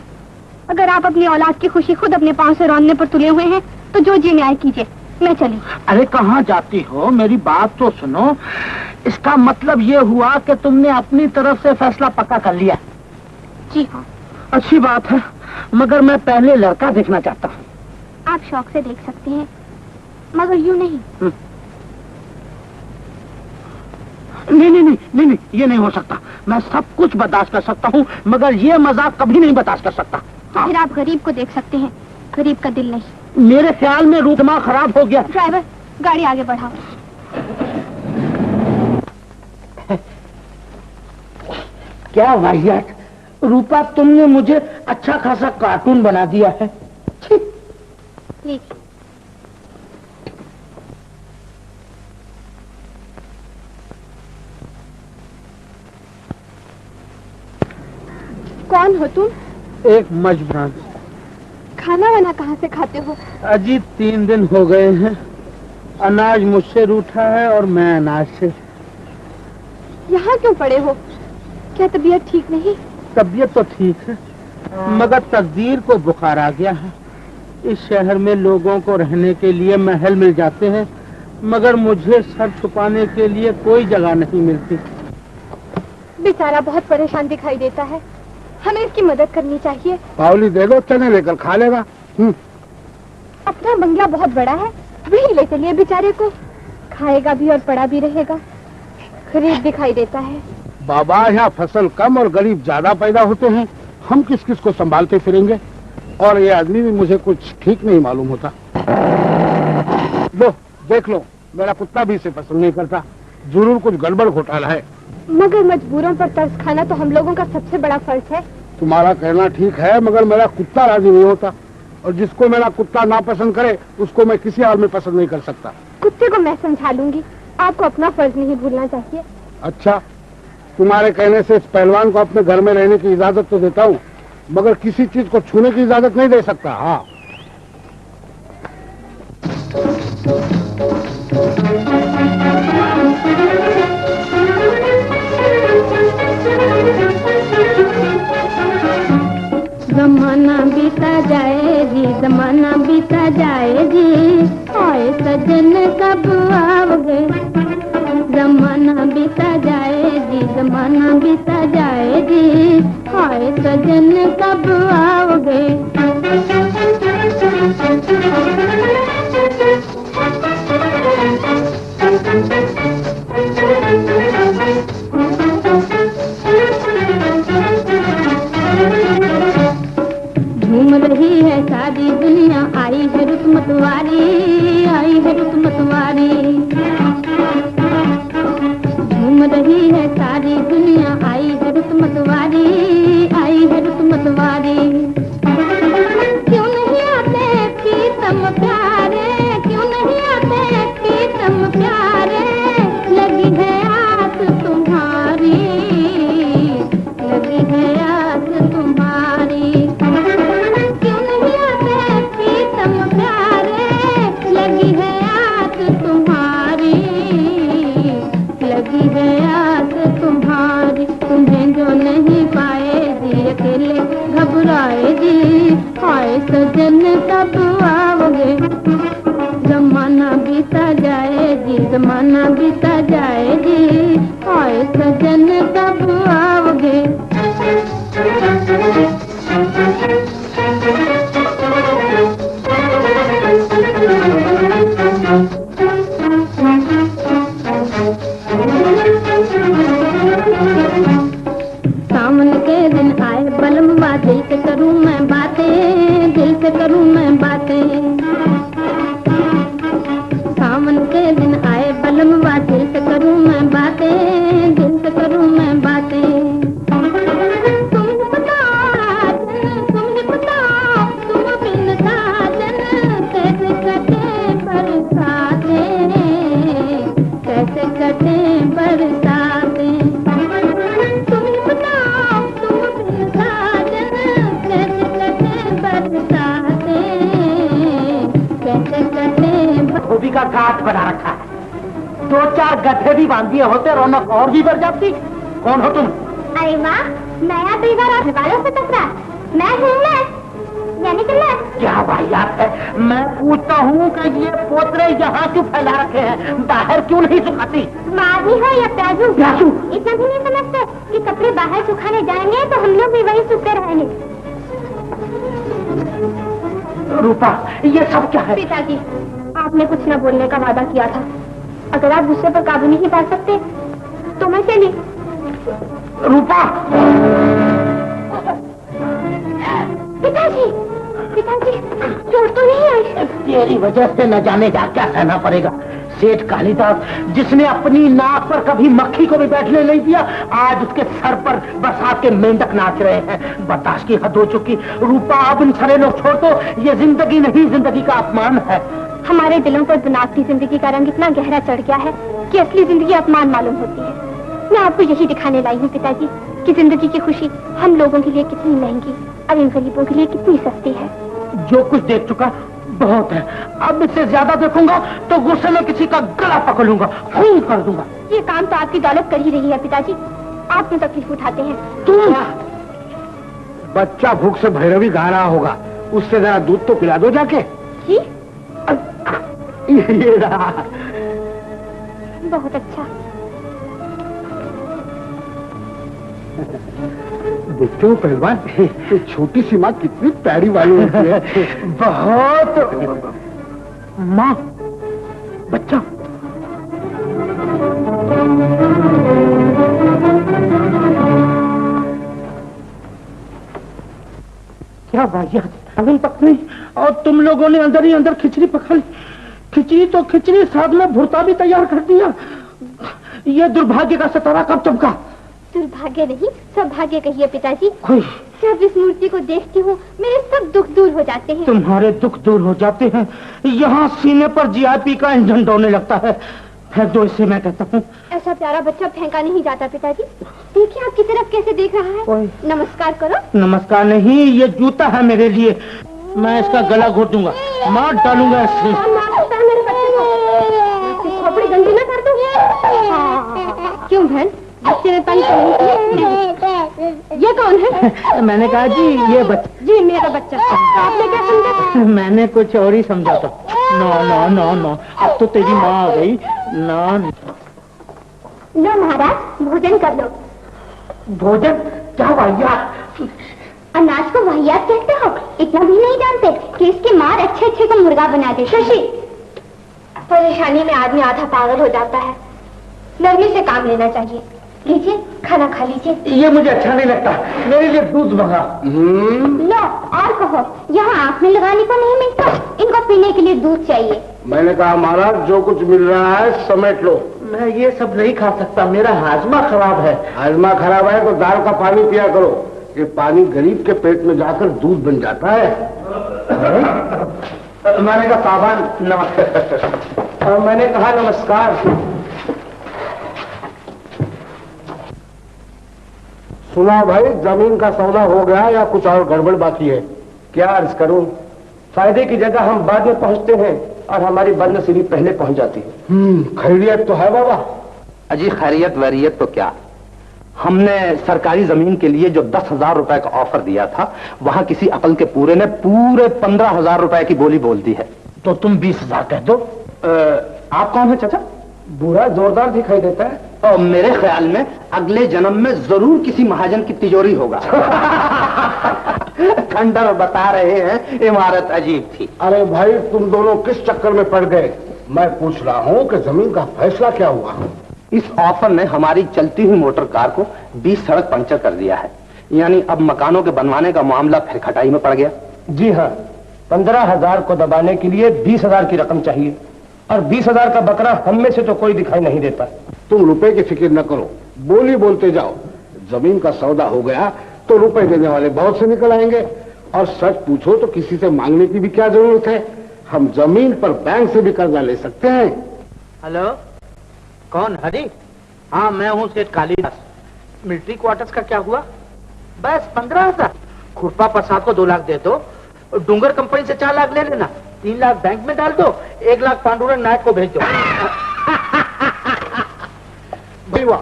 अगर आप अपनी औलाद की खुशी खुद अपने पांव से रौंदने पर तुले हुए हैं तो जो जी न्याय कीजिए, मैं चली। अरे कहाँ जाती हो? मेरी बात तो सुनो। इसका मतलब ये हुआ कि तुमने अपनी तरफ से फैसला पक्का कर लिया? जी हाँ। अच्छी बात है, मगर मैं पहले लड़का देखना चाहता हूँ। आप शौक से देख सकते हैं, मगर यूं नहीं। नहीं, ये नहीं हो सकता। मैं सब कुछ बर्दाश्त कर सकता हूँ, मगर ये मजाक कभी नहीं बर्दाश्त कर सकता। फिर आप गरीब को देख सकते हैं, गरीब का दिल नहीं। मेरे ख्याल में रूप दिमाग खराब हो गया। ड्राइवर, गाड़ी आगे बढ़ाओ। क्या वाहियात! रूपा, तुमने मुझे अच्छा खासा कार्टून बना दिया है। लीजिए। कौन हो तुम? एक मजबूर। खाना वाना कहाँ से खाते हो? अजी 3 दिन हो गए हैं। अनाज मुझसे रूठा है और मैं अनाज से। यहाँ क्यों पड़े हो? क्या तबीयत ठीक नहीं? तबीयत तो ठीक है, मगर तकदीर को बुखार आ गया है। इस शहर में लोगों को रहने के लिए महल मिल जाते हैं, मगर मुझे सर छुपाने के लिए कोई जगह नहीं मिलती। बेचारा बहुत परेशान दिखाई देता है, हमें इसकी मदद करनी चाहिए। पावली दे दो, चने लेकर खा लेगा। अपना बंगला बहुत बड़ा है, वही ले चलिए बेचारे को, खाएगा भी और पड़ा भी रहेगा। गरीब दिखाई देता है। बाबा, यहाँ फसल कम और गरीब ज्यादा पैदा होते हैं, हम किस किस को संभालते फिरेंगे? और ये आदमी भी मुझे कुछ ठीक नहीं मालूम होता। लो देख लो, मेरा कुत्ता भी इसे पसंद नहीं करता। जरूर कुछ गड़बड़ घोटाला है। मगर मजबूरों पर तरस खाना तो हम लोगों का सबसे बड़ा फर्ज है। तुम्हारा कहना ठीक है, मगर मेरा कुत्ता राजी नहीं होता, और जिसको मेरा कुत्ता नापसंद करे उसको मैं किसी हाल में पसंद नहीं कर सकता। कुत्ते को मैं समझा लूंगी, आपको अपना फर्ज नहीं भूलना चाहिए। अच्छा, तुम्हारे कहने से इस पहलवान को अपने घर में रहने की इजाजत तो देता हूँ, मगर किसी चीज को छूने की इजाजत नहीं दे सकता। हाँ, जमाना बीता जाए जी, जमाना बीता जाए जी, आए सजन कब आओगे। जमाना बीता जाए जी, जमाना बीता जाए जी, आए सजन कब आओगे। घूम रही है सारी दुनिया, आई है रुत मतवारी, आई है रुत मतवारी। घूम रही है सारी दुनिया, आई है रुत मतवारी, आई है रुत मतवारी। क्यों नहीं आते प्रीतम प्यारे, क्यों नहीं आते प्रीतम प्यारे, लगी है आस तुम्हारी, लगी है आस तुम्हारी। क्यों नहीं आते प्रीतम प्यारे, लगी है आस तुम्हारी, लगी है आस तुम्हारी। तुम्हें जो नहीं पाए जी, अकेले घबराए जी, आए सजन कब आओगे। जमाना बीता जाए जी, जमाना बीता जाए जी, आए सजन कब आओगे। सावन के दिन आए बलम्बा, दिल से करूं मैं बातें, दिल से करूं मैं बातें। सावन के दिन आए बलम्बा, दिल से करूं मैं बातें, दिल से करूं मैं बातें। तुम ही बताओ, तुम ही बताओ, तुम बिन साजन कैसे कटे बरसातें, कैसे कटे बरसातें। तुम ही बताओ, तुम बिन साजन कैसे कटे बरसातें, कैसे कटे। धोबी का घाट बना रखा है, 2-4 गधे भी बांध दिए होते, रौनक और भी बढ़ जाती। कौन हो तुम? अरे वाह, नया दीवार अपने वालों से टकरा। मैं हूँ मैं, यानी कि मैं। क्या वाहियात है। मैं पूछता हूँ कि ये पोतरे यहाँ क्यों फैला रखे हैं, बाहर क्यों नहीं सुखाती? माधी हो या प्याजू, प्याजू? इतना भी नहीं समझते कि कपड़े बाहर सुखाने जाएंगे तो हम लोग भी वही सूखते रहेंगे। रूपा, ये सब क्या है? पिताजी, आपने कुछ न बोलने का वादा किया था। अगर आप गुस्से पर काबू नहीं पा सकते तो मैं चली। रूपा! पिताजी, पिताजी, चोट तो नहीं आई? तेरी वजह से न जाने क्या क्या सहना पड़ेगा। सेठ कालीदास, जिसने अपनी नाक पर कभी मक्खी को भी बैठने नहीं दिया, आज उसके सर पर बरसात के मेंढक नाच रहे हैं। बर्दाश्त की हद हो चुकी। रूपा, अब इन सारे लोग छोड़ दो, ये जिंदगी नहीं, जिंदगी का अपमान है। हमारे दिलों पर बनावटी जिंदगी का रंग इतना गहरा चढ़ गया है कि असली जिंदगी अपमान मालूम होती है। मैं आपको यही दिखाने लाई हूँ पिताजी कि जिंदगी की खुशी हम लोगों के लिए कितनी महंगी और इन गरीबों के लिए कितनी सस्ती है। जो कुछ देख चुका बहुत है, अब इससे ज्यादा देखूंगा तो गुस्से में किसी का गला पकड़ लूंगा, खून कर दूंगा। ये काम तो आपकी दौलत कर ही रही है पिताजी, आप क्यों तकलीफ उठाते हैं? तुम बच्चा भूख से भैरवी गा रहा होगा, उससे जरा दूध तो पिला दो जाके। जी? ये रहा। बहुत अच्छा। देखते हो पहलवान, ये छोटी सी माँ कितनी प्यारी वाली होती है। बहुत। माँ, बच्चा। क्या वाहियात, अगन पकड़ी और तुम लोगों ने अंदर ही अंदर खिचड़ी पका ली। खिचड़ी तो खिचड़ी, साथ में भुर्ता भी तैयार कर दिया। ये दुर्भाग्य का सितारा कब चमका? दुर्भाग्य नहीं, सौभाग्य कहिए पिताजी। कोई जब इस मूर्ति को देखती हूँ मेरे सब दुख दूर हो जाते हैं। तुम्हारे दुख दूर हो जाते हैं? यहाँ सीने पर जीआईपी का इंजन दौड़ने लगता है। फेंक दो इसे, मैं कहता हूँ। ऐसा प्यारा बच्चा फेंका नहीं जाता पिताजी। देखिए आपकी तरफ कैसे देख रहा है। नमस्कार करो। नमस्कार नहीं, ये जूता है मेरे लिए। मैं इसका गला घोट दूंगा, मार डालूंगा इससे। मेरे बच्चे को खोपड़ी गंदी ना कर दो। क्यों बहन, बच्चे ने तंग तो ये कौन है? मैंने कहा जी ये बच्चा। जी मेरा बच्चा। आपने क्या समझा? मैंने कुछ और ही समझा था। नो नो नो नो, अब तो तेरी माँ आ गई। नो लो महाराज, भोजन कर लो। भोजन? क्या वाहियात! अनाज को वाहियात कहते हो? इतना भी नहीं जानते कि इसकी मार अच्छे अच्छे को मुर्गा बना दे। शशि, परेशानी में आदमी आधा पागल हो जाता है। नरमी से काम लेना चाहिए। लीजिए, खाना खा लीजिए। ये मुझे अच्छा नहीं लगता, मेरे लिए दूध मंगा। लो और कहो, यहाँ आँख में लगाने को नहीं मिलता, इनको पीने के लिए दूध चाहिए। मैंने कहा महाराज जो कुछ मिल रहा है समेट लो। मैं ये सब नहीं खा सकता, मेरा हाजमा खराब है। हाजमा खराब है तो दाल का पानी पिया करो। ये पानी गरीब के पेट में जाकर दूध बन जाता है। मैंने कहा साहबान नमस्कार। मैंने कहा नमस्कार। सुना भाई, जमीन का सौदा हो गया या कुछ और गड़बड़ बाकी है? क्या अर्ज करूं, फायदे की जगह हम बाद में पहुंचते हैं और हमारी बदनसीबी पहले पहुंच जाती है। खैरियत तो है बाबा। अजी खैरियत वैरियत तो क्या, हमने सरकारी जमीन के लिए जो 10,000 रुपए का ऑफर दिया था, वहां किसी अकल के पूरे ने पूरे 15,000 रुपए की बोली बोल दी है। तो तुम 20,000 कह दो। आप कौन है चाचा? बुरा जोरदार दिखाई देता है और मेरे ख्याल में अगले जन्म में जरूर किसी महाजन की तिजोरी होगा। खंडर बता रहे हैं इमारत अजीब थी। अरे भाई तुम दोनों किस चक्कर में पड़ गए? मैं पूछ रहा हूँ कि जमीन का फैसला क्या हुआ? इस ऑफर ने हमारी चलती हुई मोटर कार को 20 सड़क पंचर कर दिया है। यानी अब मकानों के बनवाने का मामला फिर खटाई में पड़ गया। जी हाँ, 15,000 को दबाने के लिए 20,000 की रकम चाहिए और 20,000 का बकरा हम में से तो कोई दिखाई नहीं देता। तुम रुपए की फिक्र न करो, बोली बोलते जाओ। जमीन का सौदा हो गया तो रुपए देने वाले बहुत से निकल आएंगे। और सच पूछो तो किसी से मांगने की भी क्या जरूरत है? हम जमीन पर बैंक से भी कर्जा ले सकते हैं। हेलो, कौन? हरी? हाँ मैं हूँ सेठ कालीदास। मिलिट्री क्वार्टर्स का क्या हुआ? बस 15,000। खुरपा प्रसाद को 2 लाख दे दो, डूंगर कंपनी से 4 लाख ले लेना, 3 लाख बैंक में डाल दो, 1 लाख पांडुरंग नायक को भेज दो। भाई वाह,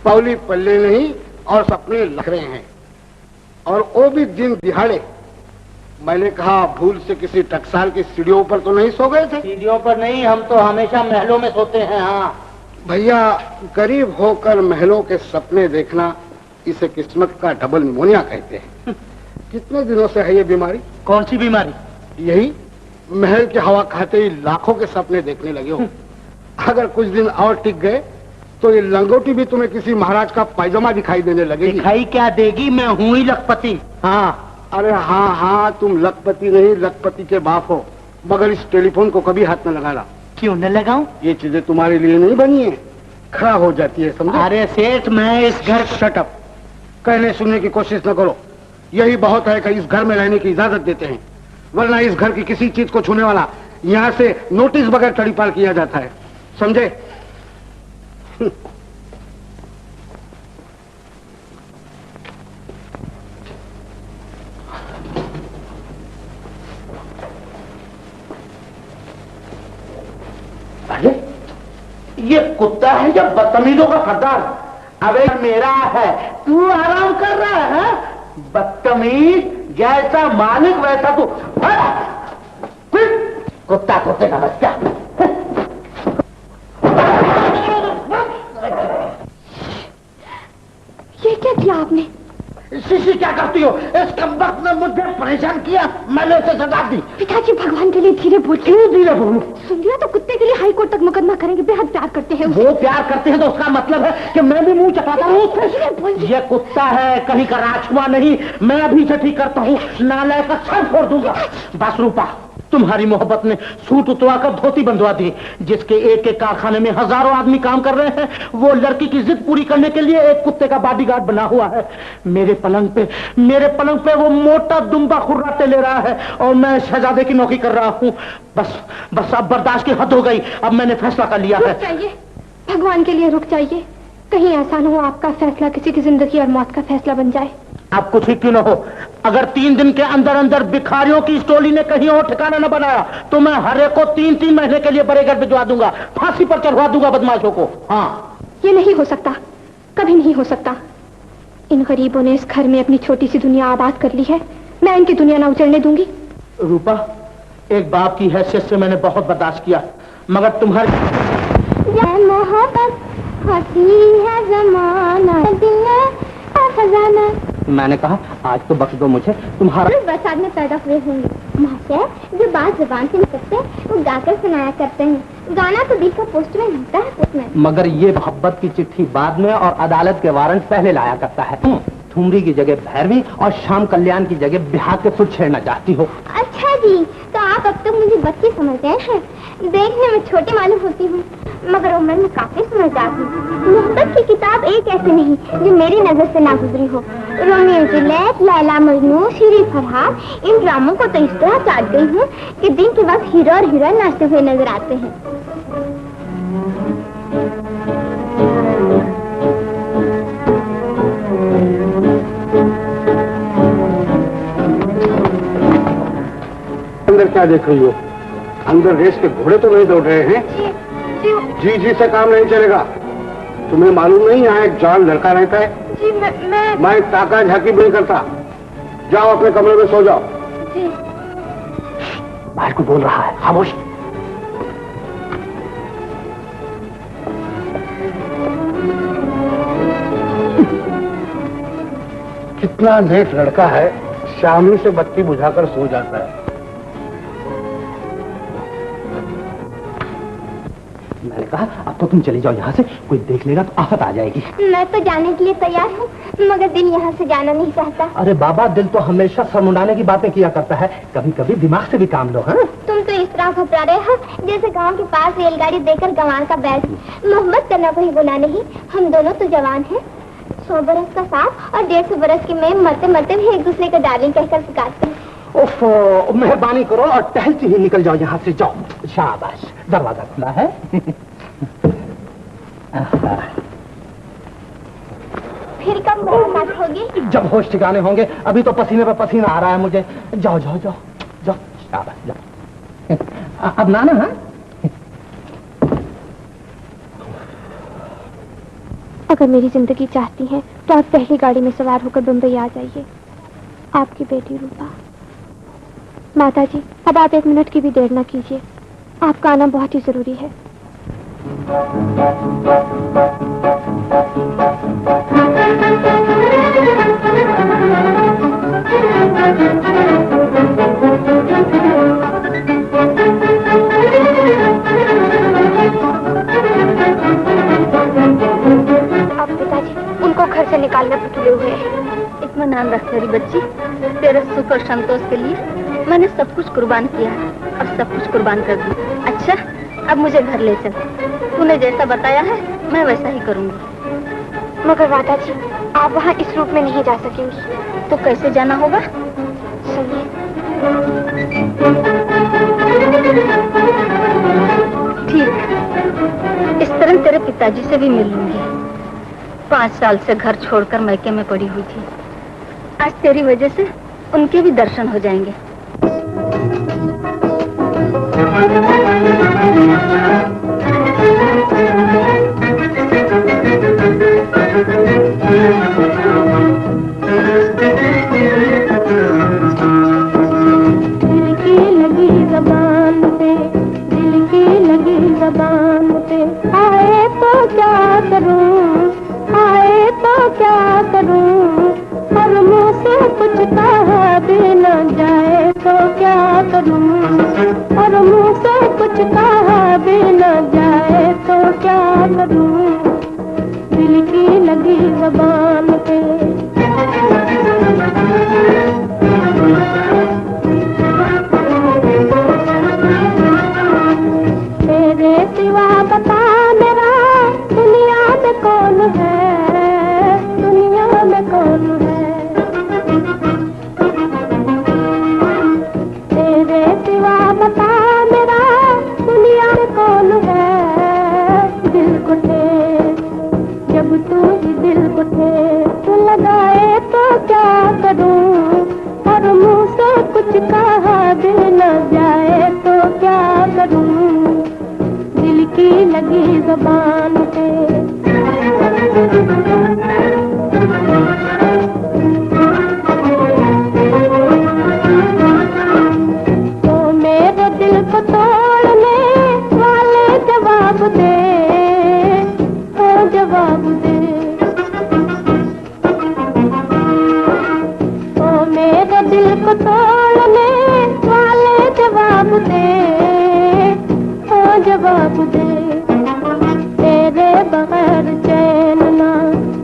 पौली पल्ले नहीं और सपने लग रहे हैं, और वो भी दिन दिहाड़े। मैंने कहा भूल से किसी टकसाल की सीढ़ियों पर तो नहीं सो गए थे? सीढ़ियों पर नहीं, हम तो हमेशा महलों में सोते हैं। हाँ भैया, गरीब होकर महलों के सपने देखना, इसे किस्मत का डबल निमोनिया कहते हैं। कितने दिनों से है ये बीमारी? कौन सी बीमारी? यही, महल की हवा खाते ही लाखों के सपने देखने लगे हो। अगर कुछ दिन और टिक गए तो ये लंगोटी भी तुम्हें किसी महाराज का पायजामा दिखाई देने लगेगी। दिखाई क्या देगी, मैं हूँ ही लखपति। हाँ अरे हाँ हाँ, तुम लखपति नहीं लखपति के बाप हो, मगर इस टेलीफोन को कभी हाथ न लगाना। क्यों न लगाऊं? ये चीजें तुम्हारे लिए नहीं बनी है, खराब हो जाती है, समझे? अरे सेठ, मैं इस घर शट अप, कहने सुनने की कोशिश न करो। यही बहुत है कि इस घर में रहने की इजाजत देते हैं, वरना इस घर की किसी चीज को छूने वाला यहाँ से नोटिस बगैर तड़ीपार किया जाता है, समझे? अरे ये कुत्ता है या बदतमीजों का सरदार? अबे मेरा है, तू आराम कर रहा है? बदतमीज, जैसा मालिक वैसा तू। कुत्ता कुत्ते का बच्चा। ये क्या किया आपने? शिशी क्या करती हो? इस कमबख्त ने मुझे परेशान किया, मैंने उसे सजा दी। पिताजी भगवान के लिए धीरे बोल। क्यों धीरे बोलूं? सुन लिया तो कुत्ते के लिए हाई कोर्ट तक मुकदमा करेंगे, बेहद प्यार करते हैं उसे। वो प्यार करते हैं तो उसका मतलब है कि मैं भी मुंह चटाता हूँ। ये कुत्ता है, कहीं का राजकुमार नहीं। मैं अभी से ठीक करता हूँ, नालायक का सर फोड़ दूंगा। बस रूपा, तुम्हारी मोहब्बत ने सूट उतरवाकर धोती बंधवा दी। जिसके एक एक कारखाने में हजारों आदमी काम कर रहे हैं, वो लड़की की जिद पूरी करने के लिए एक कुत्ते का बॉडीगार्ड बना हुआ है। मेरे पलंग पे वो मोटा दुम्बा खुर्राटे ले रहा है और मैं शहजादे की नौकरी कर रहा हूँ। बस अब बर्दाश्त की हद हो गई। अब मैंने फैसला कर लिया है। रुक जाइए, भगवान के लिए रुक जाइए। कहीं ऐसा न हो आपका फैसला किसी की जिंदगी और मौत का फैसला बन जाए। आप कुछ ही क्यों न हो, अगर 3 दिन के अंदर अंदर भिखारियों की इस टोली ने कहीं और ठिकाना न बनाया तो मैं हर एक को 3-3 महीने के लिए बड़े घर भिजवा दूंगा, फांसी पर चढ़वा दूंगा बदमाशों को। हाँ, ये नहीं हो सकता, कभी नहीं हो सकता। इन गरीबों ने इस घर में अपनी छोटी सी दुनिया आबाद कर ली है, मैं इनकी दुनिया ना उजड़ने दूंगी। रूपा, एक बाप की हैसियत से मैंने बहुत बर्दाश्त किया, मगर तुम्हारी मोहब्बत होती है जमाना दिल का खजाना। मैंने कहा आज तो बख्श दो मुझे, तुम्हारा बरसात में पैदा हुए होंगे महाशय, जो बात जुबान से निकलते वो गाकर सुनाया करते हैं। गाना तो दिल का पोस्ट में होता है उसमें। मगर ये मोहब्बत की चिट्ठी बाद में और अदालत के वारंट पहले लाया करता है। ठुमरी की जगह भैरवी और शाम कल्याण की जगह बिहार के सुर छेड़ना चाहती हो। अच्छा जी, तो आप अब तक मुझे बच्ची समझते हैं। देखने में छोटी मालूम होती हूँ, मगर उम्र में काफी समझदार हूँ। मोहब्बत की किताब एक ऐसी नहीं जो मेरी नजर से ना गुजरी हो। रोमियो जूलियट, लैला मजनू, शीरी फरहाद, इन ड्रामों को तो इस तरह चाट गई हूँ कि दिन के वक्त हीरो और हीरोइन नाचते हुए नजर आते हैं। अंदर क्या देख रही हो? अंदर रेस के घोड़े तो नहीं दौड़ रहे हैं? जी से काम नहीं चलेगा। तुम्हें मालूम नहीं यहाँ एक जवान लड़का रहता है? जी मैं ताका झाकी नहीं करता। जाओ अपने कमरे में सो जाओ। जी। बाहर को बोल रहा है, खामोश। कितना नेक लड़का है, शामी से बत्ती बुझाकर सो जाता है। मैंने कहा अब तो तुम चली जाओ यहाँ से, कोई देख लेगा तो आफत आ जाएगी। मैं तो जाने के लिए तैयार हूँ, मगर दिल यहाँ से जाना नहीं चाहता। अरे बाबा, दिल तो हमेशा सर मुंडाने की बातें किया करता है, कभी कभी दिमाग से भी काम लो। हाँ, तुम तो इस तरह घबरा रहे हो जैसे गांव के पास रेलगाड़ी देखकर गंवार का बैग। मोहब्बत करना कोई गुनाह नहीं, हम दोनों तो जवान हैं। 100 बरस का साथ और 150 बरस की मैं मरते मरते भी एक दूसरे का डार्लिंग कहकर पुकारते हैं। ओफो, मेहरबानी करो और टहलती ही निकल जाओ यहाँ से। जाओ, शाबाश। दरवाजा खुला है। फिर कब मुलाकात होगी? जब होश ठिकाने होंगे, अभी तो पसीने पर पसीना आ रहा है मुझे। जाओ जाओ जाओ जाओ, शाबाश जाओ। अब नाना। हाँ, अगर मेरी जिंदगी चाहती हैं तो आप पहली गाड़ी में सवार होकर बम्बई आ जाइए। आपकी बेटी रूपा। माता जी, अब आप 1 मिनट की भी देर न कीजिए, आपका आना बहुत ही जरूरी है। अब पिताजी उनको घर से निकालने पर तुले हुए हैं। इत्मीनान रख मेरी बच्ची, तेरे सुख और संतोष के लिए मैंने सब कुछ कुर्बान किया और सब कुछ कुर्बान कर दिया। अच्छा, अब मुझे घर ले चल। तूने जैसा बताया है मैं वैसा ही करूंगी। मगर माता जी, आप वहाँ इस रूप में नहीं जा सकेंगी। तो कैसे जाना होगा? सुनिए। ठीक, इस तरह तेरे पिताजी से भी मिल लूंगी। 5 साल से घर छोड़कर मैके में पड़ी हुई थी, आज तेरी वजह से उनके भी दर्शन हो जाएंगे। दिल की लगी ज़बान पे, दिल की लगी ज़बान पे, आए तो क्या करूं, आए तो क्या करूं, और मुँह से कुछ कहा भी न जाए तो क्या करूं, और मुँह से कुछ कहा भी न जाए तो क्या करूं, दिल की लगी ज़बान पे। सिवा बता मेरा दुनिया में कौन है, दुनिया में कौन है। तेरे सिवा बता मेरा दुनिया में कौन है। दिल को ठेस जब तू ही दिल को ठेस लगाए तो क्या करूं, और मुंह से कुछ कहा भी न जाए तो क्या करूं। दिल की लगी ज़बान पे तो मेरे दिल को तोड़ने वाले जवाब दे, ओ जवाब दे। ओ मेरे दिल को तोड़ने वाले जवाब दे, ओ जवाब दे। तेरे बगैर चैन ना,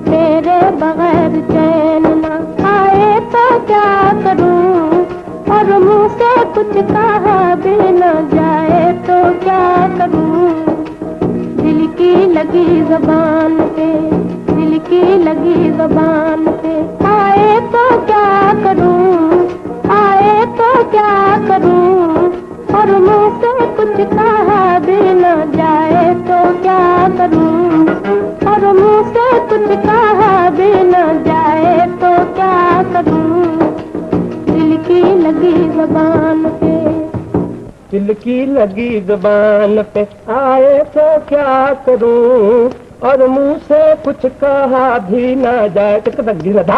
तेरे बगैर चैन ना आए तो क्या करूं, और मुंह से कुछ कहा भी न जाए तो क्या करूं। दिल की लगी ज़बान पे, दिल की लगी ज़बान पे आए तो क्या करूं, आए तो क्या करूं, और मुंह से कुछ कहा भी न जाए तो क्या करूं, और मुंह से कुछ कहा भी न जाए तो क्या करूं। दिल की लगी ज़बान पे, दिल की लगी ज़बान पे आए तो क्या करूं, और मुंह से कुछ कहा भी न जाए। धा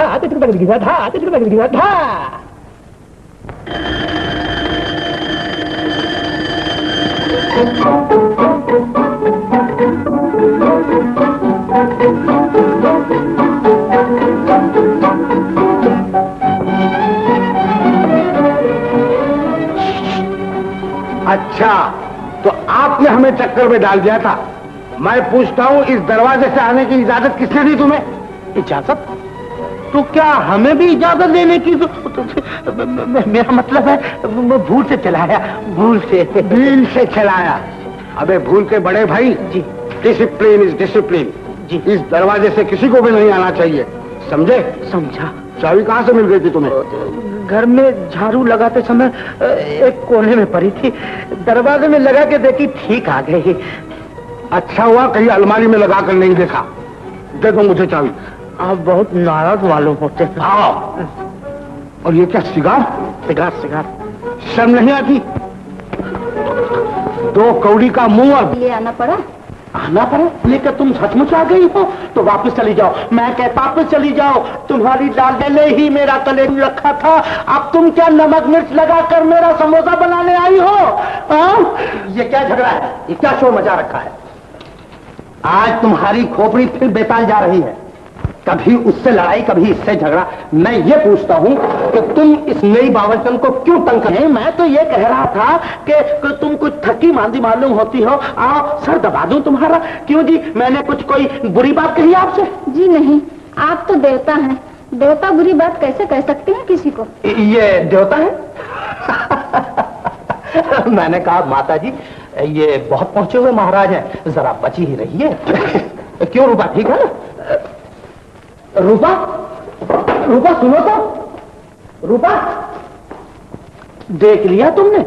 अच्छा, तो आपने हमें चक्कर में डाल दिया था। मैं पूछता हूँ, इस दरवाजे से आने की इजाजत किसने दी तुम्हें? इजाजत? तो क्या हमें भी इजाजत देने की? मेरा मतलब है मैं भूल से चलाया, भूल से। दिल से चलाया? अबे भूल के बड़े भाई जी। डिसिप्लिन इज डिसिप्लिन जी। इस दरवाजे से किसी को भी नहीं आना चाहिए, समझे? समझा। चाबी कहाँ से मिल गई थी तुम्हें? घर में झाड़ू लगाते समय एक कोने में पड़ी थी, दरवाजे में लगा के देखी, ठीक आ गई। अच्छा हुआ कहीं अलमारी में लगा कर नहीं देखा। दे दो मुझे चाबी। आप बहुत नाराज मालूम होते हैं। आओ। और ये क्या सिगार? Cigar cigar. शर्म नहीं आती? 2 कौड़ी का मुंह और ये आना पड़ा। आना पड़ा? लेकर तुम सचमुच आ गई हो तो वापस चली जाओ। मैं कहता वापस चली जाओ, तुम्हारी डालडे ने ही मेरा कलेजा रखा था, अब तुम क्या नमक मिर्च लगाकर मेरा समोसा बनाने आई हो? ये क्या झगड़ा है? ये क्या शोर मचा रखा है? आज तुम्हारी खोपड़ी फिर बेताल जा रही है, कभी उससे लड़ाई कभी इससे झगड़ा। मैं ये पूछता हूँ कि तुम इस नई बावरचन को क्यों तंग कर? मैं तो ये कह रहा था कि तुम कुछ थकी मांदी मालूम होती हो, आओ सर दबा दूं तुम्हारा। क्यों जी, मैंने कुछ कोई बुरी बात कही आपसे? जी नहीं, आप तो देवता हैं, देवता बुरी बात कैसे कह सकते हैं किसी को? ये देवता है? मैंने कहा माता जी ये बहुत पहुंचे हुए महाराज हैं, जरा बची ही रहिए। क्यों रूपा, ठीक है ना? रूपा, रूपा सुनो तो। रूपा, देख लिया तुमने?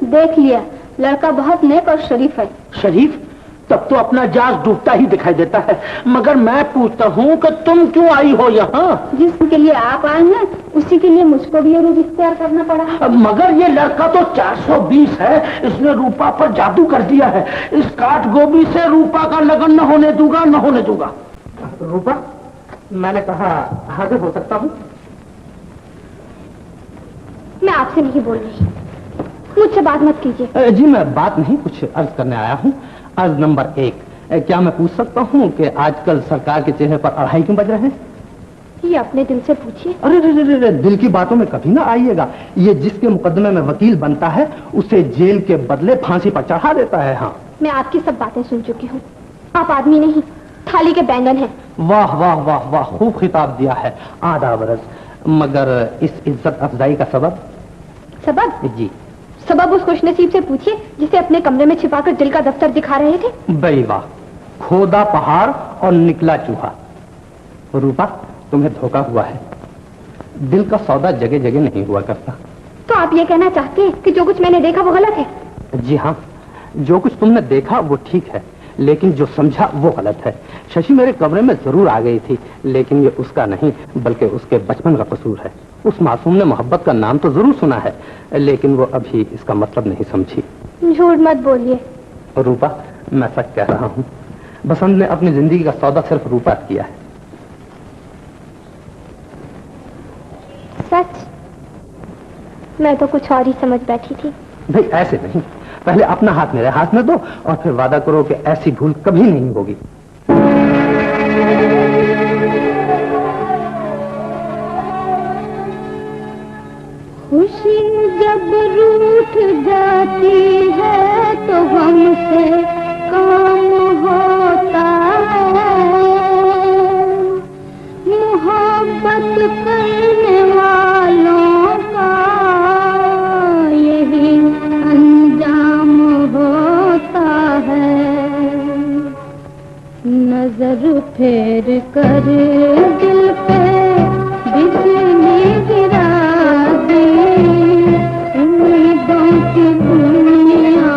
देख लिया, लड़का बहुत नेक और शरीफ है। शरीफ? तब तो अपना जहाज डूबता ही दिखाई देता है। मगर मैं पूछता हूँ कि तुम क्यों आई हो यहाँ? जिसके लिए आप आए हैं उसी के लिए मुझको भी ये रूप इख्तियार करना पड़ा। मगर ये लड़का तो 420 है, इसने रूपा पर जादू कर दिया है। इस काट गोभी से रूपा का लगन न होने दूंगा, न होने दूंगा। रूपा, मैंने कहा हाजिर हो सकता हूँ? मैं आपसे नहीं बोल रही, मुझसे बात मत कीजिए। जी मैं बात नहीं, कुछ अर्ज करने आया हूँ। अर्ज नंबर 1, क्या मैं पूछ सकता हूँ कि आजकल सरकार के चेहरे पर अढ़ाई क्यों बज रहे हैं? ये अपने दिल से पूछिए। अरे दिल की बातों में कभी ना आइएगा। ये जिसके मुकदमे में वकील बनता है उसे जेल के बदले फांसी पर चढ़ा देता है। हाँ, मैं आपकी सब बातें सुन चुकी हूँ। आप आदमी नहीं, थाली के बैंगन हैं। वाह वाह वाह वाह, खूब खिताब दिया है, आधा बरस। मगर इस इज्जत अफजाई का सबब? सबब? जी सबब उस खुशनसीब से पूछिए जिसे अपने कमरे में छिपाकर दिल का दफ्तर दिखा रहे थे। बई वाह, खोदा पहाड़ और निकला चूहा। रूपा, तुम्हें धोखा हुआ है। दिल का सौदा जगह जगह नहीं हुआ करता। तो आप ये कहना चाहते हैं कि जो कुछ मैंने देखा वो गलत है? जी हाँ, जो कुछ तुमने देखा वो ठीक है, लेकिन जो समझा वो गलत है। शशि मेरे कमरे में जरूर आ गई थी, लेकिन ये उसका नहीं बल्कि उसके बचपन का कसूर है। उस मासूम ने मोहब्बत का नाम तो जरूर सुना है, लेकिन वो अभी इसका मतलब नहीं समझी। झूठ मत बोलिए। रूपा, मैं सच कह रहा हूँ, बसंत ने अपनी जिंदगी का सौदा सिर्फ रूपा किया है। सच? मैं तो कुछ और ही समझ बैठी थी। भाई ऐसे नहीं, पहले अपना हाथ मेरे हाथ में दो और फिर वादा करो कि ऐसी भूल कभी नहीं होगी। खुशी जब रूठ जाती है तो हमसे काम होता है। मोहब्बत करने वालों का यही अंजाम होता है। नजर फेर कर दिल पे बिजली गिरा दी, उम्मीदों की दुनिया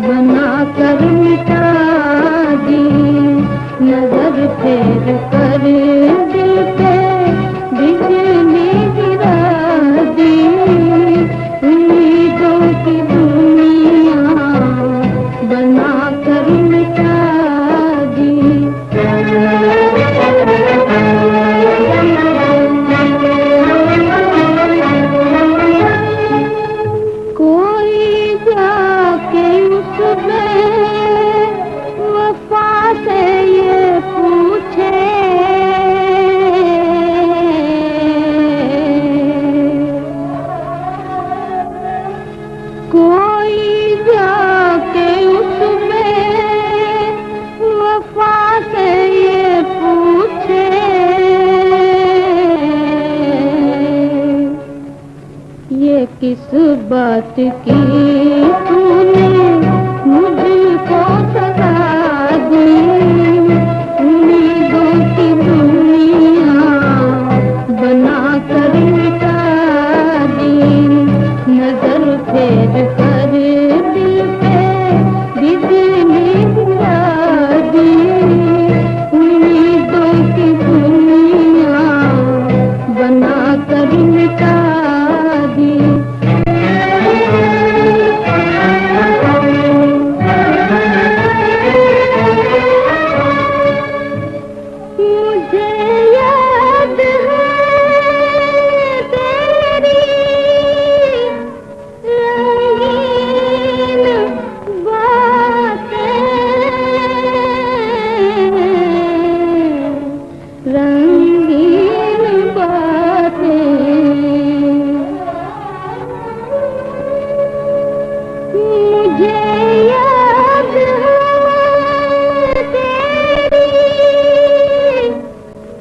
बना कर मिटा दी। नजर फेर कर दिल पे बिजली गिरा दी, उम्मीदों की दुनिया बना कर मिटा दी। कोई जाके उसमें वफा से ये पूछे, कोई जाके उसमें वफा से ये पूछे, ये किस बात की तूने मुझको सजा दी। उम्मीदों की दुनिया बना कर मिटा दी। नजर फेर कर दिल पे बिजली गिरा दी, उम्मीदों की दुनिया बना कर मिटा दी। मुझे याद है तेरी रंगीन बातें, रंगीन बातें। मुझे याद है तेरी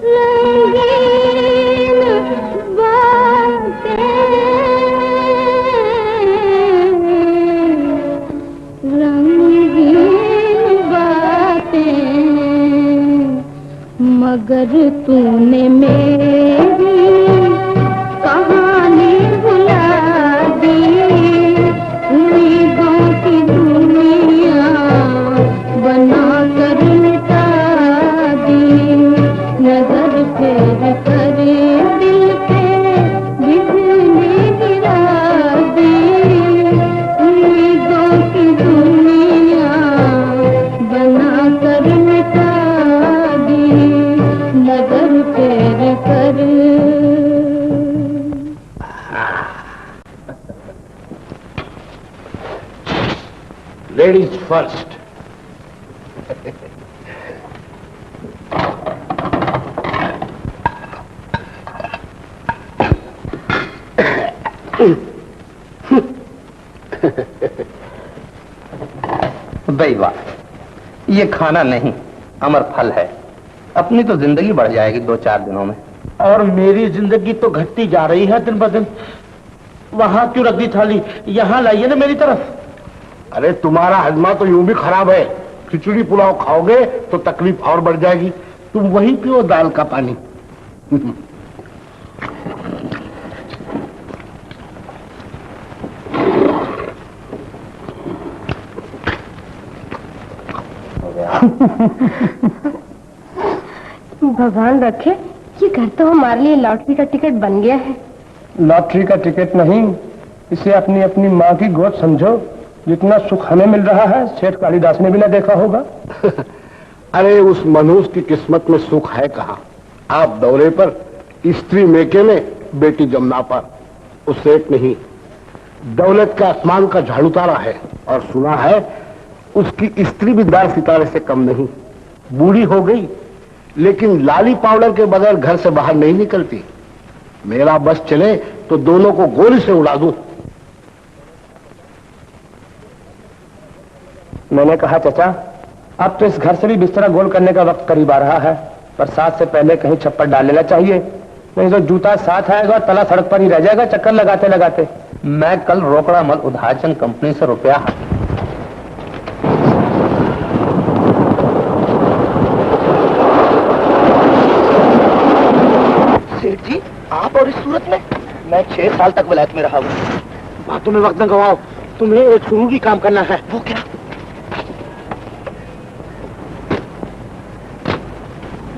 रंगीन बातें, रंगीन बातें। मगर तूने मेरी कहानी भुला दी। उम्मीदों की दुनिया बना कर मिटा दी। नजर फेर कर दिल पे बिजली गिरा दी। उम्मीदों की दुनिया बना कर मिटा दी। नजर फेर कर। Ladies first. बई वाह, ये खाना नहीं अमर फल है। अपनी तो जिंदगी बढ़ जाएगी 2-4 दिनों में। और मेरी जिंदगी तो घटती जा रही है दिन ब दिन। वहां क्यों रख दी थाली? यहाँ लाइए ना मेरी तरफ। अरे तुम्हारा हजमा तो यूं भी खराब है, खिचड़ी पुलाव खाओगे तो तकलीफ और बढ़ जाएगी। तुम वही पियो दाल का पानी। भगवान रखे, ये घर तो हमारे लिए लॉटरी का टिकट बन गया है। लॉटरी का टिकट नहीं, इसे अपनी अपनी माँ की गोद समझो। जितना सुख हमें मिल रहा है सेठ कालिदास ने भी ना देखा होगा। अरे उस मनुष्य की किस्मत में सुख है कहाँ? आप दौरे पर, स्त्री मेके में, बेटी जमुना पर। उस सेठ नहीं, दौलत का आसमान का झाड़ू तारा है। और सुना है उसकी स्त्री भी दार सितारे से कम नहीं। बूढ़ी हो गई लेकिन लाली पाउडर के बगैर घर से बाहर नहीं निकलती। मेरा बस चले तो दोनों को गोली से उड़ा दूं। मैंने कहा चाचा, अब तो इस घर से भी बिस्तरा गोल करने का वक्त करीब आ रहा है। बरसात से पहले कहीं छप्पर डाल लेना चाहिए, नहीं तो जूता साथ आएगा और तला सड़क पर ही रह जाएगा चक्कर लगाते लगाते। मैं कल रोकड़ा मल उधारचंद कंपनी से रुपया सेठ जी, आप और इस सूरत में? मैं 6 साल तक विलायत में रहा हूँ। बातों में वक्त न गवाओ, तुम्हें एक जरूरी काम करना है। वो क्या?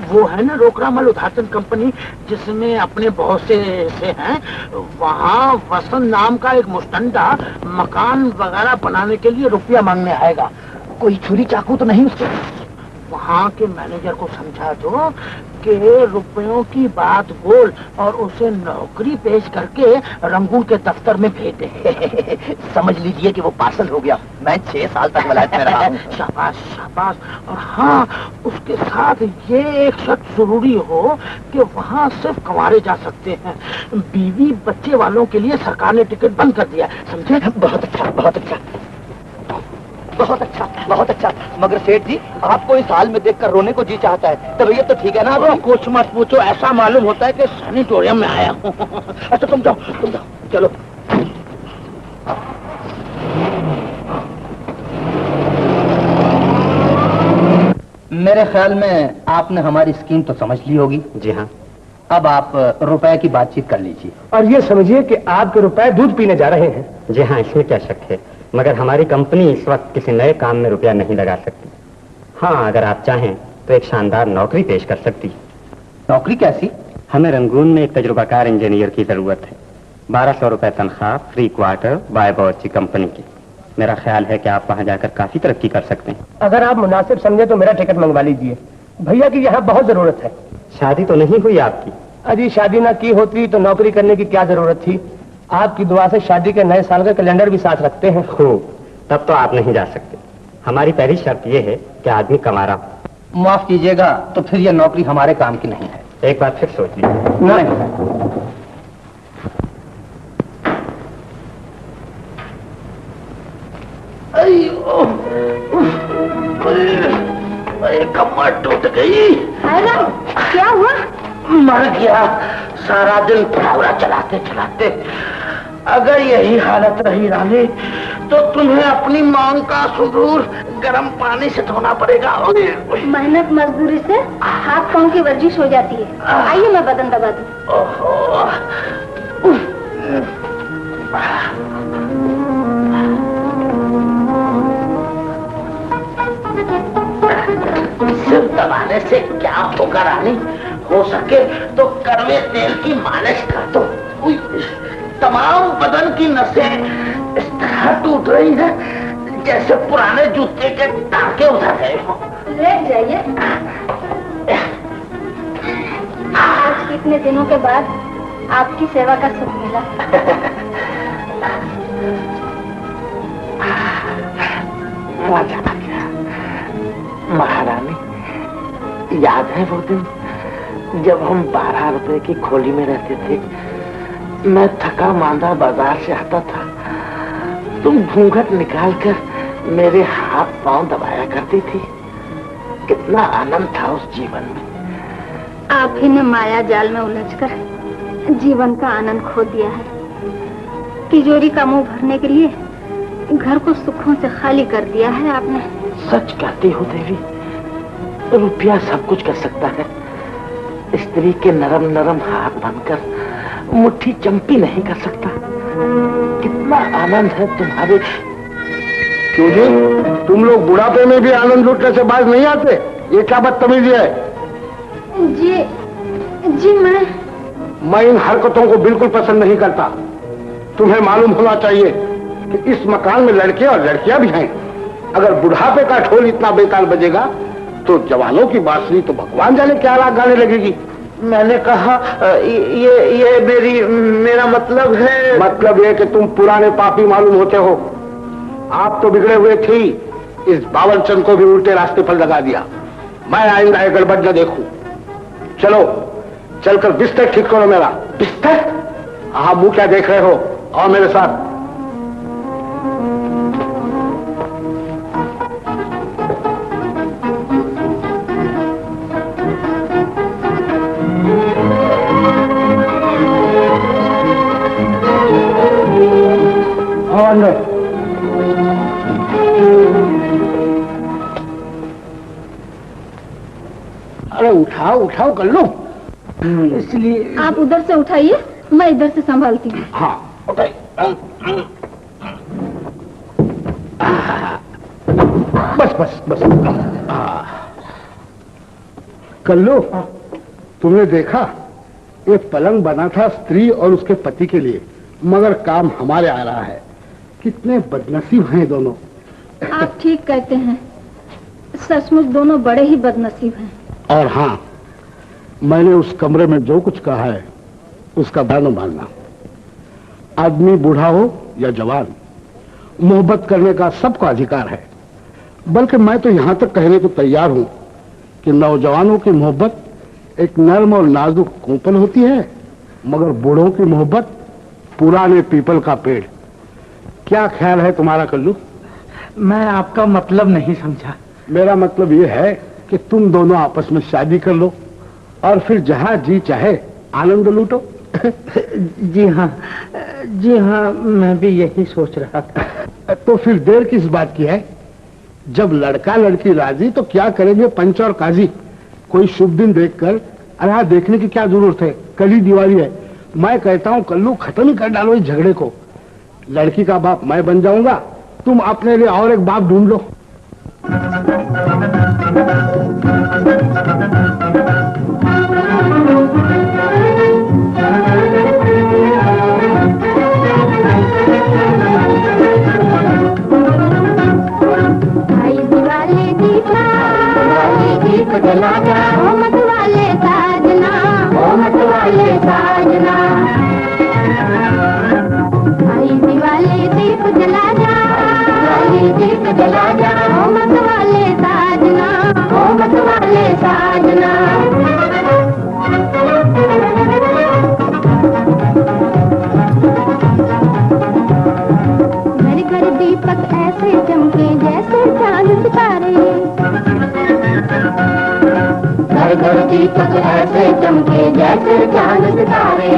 वो है ना रोकड़ा मल उधारचंद कंपनी, जिसमें अपने बहुत से हैं। वहाँ वसंत नाम का एक मुस्टंडा मकान वगैरह बनाने के लिए रुपया मांगने आएगा। कोई छुरी चाकू तो नहीं उसके? वहाँ के मैनेजर को समझा दो कि रुपयों की बात बोल और उसे नौकरी पेश करके रंगून के दफ्तर में भेज दे। समझ लीजिए कि वो पार्सल हो गया। मैं 6 साल तक विलायत में रहा हूँ। शाबाश शाबाश। और हाँ, उसके साथ ये एक शर्त जरूरी हो कि वहाँ सिर्फ कंवारे जा सकते हैं। बीवी बच्चे वालों के लिए सरकार ने टिकट बंद कर दिया, समझे? बहुत अच्छा, बहुत अच्छा, बहुत अच्छा, बहुत अच्छा। मगर सेठ जी, आपको इस हाल में देखकर रोने को जी चाहता है। तबीयत तो ठीक है ना? अब कुछ मत पूछो, ऐसा मालूम होता है कि सैनिटोरियम में आया हूँ। अच्छा तुम जाओ, चलो। मेरे ख्याल में आपने हमारी स्कीम तो समझ ली होगी। जी हाँ। अब आप रुपए की बातचीत कर लीजिए। और ये समझिए कि आपके रुपए दूध पीने जा रहे हैं। जी हाँ, इसमें क्या शक है, मगर हमारी कंपनी इस वक्त किसी नए काम में रुपया नहीं लगा सकती। हाँ, अगर आप चाहें तो एक शानदार नौकरी पेश कर सकती। नौकरी कैसी? हमें रंगून में एक तजुर्बाकार इंजीनियर की जरूरत है। 1200 रुपए तनख्वाह, फ्री क्वार्टर, बाय बावर्ची कंपनी की। मेरा ख्याल है कि आप वहाँ जाकर काफी तरक्की कर सकते हैं। अगर आप मुनासिब समझे तो मेरा टिकट मंगवा लीजिए। भैया की यहाँ बहुत जरूरत है। शादी तो नहीं हुई आपकी? अजी शादी ना की होती तो नौकरी करने की क्या जरूरत थी। आपकी दुआ से शादी के नए साल का कैलेंडर भी साथ रखते हैं। हो, तब तो आप नहीं जा सकते। हमारी पहली शर्त यह है कि आदमी कमारा हो। माफ कीजिएगा, तो फिर यह नौकरी हमारे काम की नहीं है। एक बार फिर सोच लीजिए। नहीं, कमर टूट गई। अरे क्या हुआ? मर गया। सारा दिन पूरा चलाते चलाते। अगर यही हालत रही रानी तो तुम्हें अपनी मांग का सुरूर गर्म पानी से धोना पड़ेगा। मेहनत मजदूरी से हाथ पांव की वर्जिश हो जाती है। आइए मैं बदन दबा दूं। सिर दबाने से क्या होगा रानी? हो सके तो कड़वे तेल की मालिश कर दो। तमाम बदन की नसें इस तरह टूट रही हैं जैसे पुराने जूते के टाके उधर गए हो। लेट जाइए। आज कितने दिनों के बाद आपकी सेवा का सुख मिला। मजा आ गया। महारानी, याद है वो दिन जब हम 12 रुपए की खोली में रहते थे? मैं थका मांदा बाजार से आता था, तुम घूंघट निकालकर मेरे हाथ पांव दबाया करती थी। कितना आनंद था उस जीवन में। आप ही ने माया जाल में उलझकर जीवन का आनंद खो दिया है। तिजोरी का मुंह भरने के लिए घर को सुखों से खाली कर दिया है आपने। सच कहती हो देवी, रुपया सब कुछ कर सकता है, स्त्री के नरम नरम हाथ बनकर मुट्ठी चंपी नहीं कर सकता। कितना आनंद है तुम्हारे। क्यों जी, तुम लोग बुढ़ापे में भी आनंद लूटने से बाज नहीं आते? ये क्या बदतमीजी है? जी मैं इन हरकतों को बिल्कुल पसंद नहीं करता। तुम्हें मालूम होना चाहिए कि इस मकान में लड़के और लड़कियां भी हैं। अगर बुढ़ापे का ढोल इतना बेताल बजेगा तो जवानों की बांसुरी तो भगवान जाने क्या राग गाने लगेगी। मैंने कहा ये मेरा मतलब है। मतलब ये कि तुम पुराने पापी मालूम होते हो। आप तो बिगड़े हुए थे, इस बावलचंद को भी उल्टे रास्ते पर लगा दिया। मैं आइंदा ये गड़बड़ न देखूं। चलो चलकर बिस्तर ठीक करो मेरा। बिस्तर? हाँ, मुंह क्या देख रहे हो? आओ मेरे साथ। आओ अंदर। अरे उठाओ उठाओ कर लो। इसलिए आप उधर से उठाइए, मैं इधर से संभालती हूँ। हाँ उठाइए। बस बस बस। कल्लू, तुमने देखा, ये पलंग बना था स्त्री और उसके पति के लिए, मगर काम हमारे आ रहा है। कितने बदनसीब हैं दोनों। आप ठीक कहते हैं, सचमुच दोनों बड़े ही बदनसीब हैं। और हाँ, मैंने उस कमरे में जो कुछ कहा है उसका बयान मानना। आदमी बूढ़ा हो या जवान, मोहब्बत करने का सबको अधिकार है। बल्कि मैं तो यहां तक कहने को तैयार हूं कि नौजवानों की मोहब्बत एक नर्म और नाजुक कोपल होती है, मगर बूढ़ों की मोहब्बत पुराने पीपल का पेड़। क्या ख्याल है तुम्हारा कल्लू? मैं आपका मतलब नहीं समझा। मेरा मतलब ये है कि तुम दोनों आपस में शादी कर लो और फिर जहां जी चाहे आनंद लूटो। जी हाँ, मैं भी यही सोच रहा था। तो फिर देर किस बात की है? जब लड़का लड़की राजी तो क्या करेंगे पंच और काजी? कोई शुभ दिन देखकर, अरे देखने की क्या जरूरत है, कल ही दिवाली है। मैं कहता हूँ कल्लू, खत्म ही कर डालो इस झगड़े को। लड़की का बाप मैं बन जाऊंगा, तुम अपने लिए और एक बाप ढूंढ लो। जला जा ओ मत वाले साजना, ओ मत वाले साजना। आई दिवाली दीप जला जा, दिवाली दीप जला जा ओ मत वाले साजना, ओ मत वाले साजना। घर घर दीपक ऐसे चमके जैसे चांद सितारे, घर घर दीपक ऐसे चमके जैसे चांद सितारे।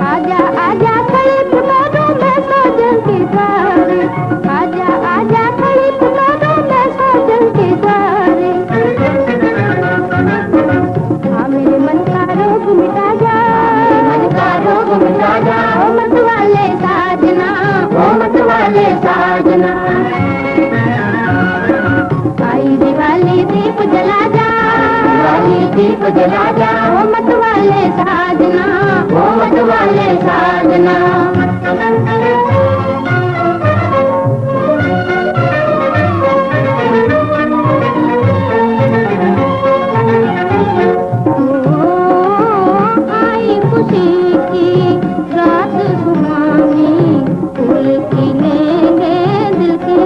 आजा आजा खड़े पुकारों में साजन के द्वारे, आजा आजा खड़े पुकारों में साजन के द्वारे। हाँ मेरे मन का रोग मिटा जा, मन का रोग मिटा जा ओ मत वाले साजना, ओ मत वाले साजना। आई दिवाली दीप जला जा, दिवाली दीप जला जा ओ मत वाले साजना, ओ मत वाले साजना। आई खुशी की रात सुहानी, फूल खिलेंगे दिल के।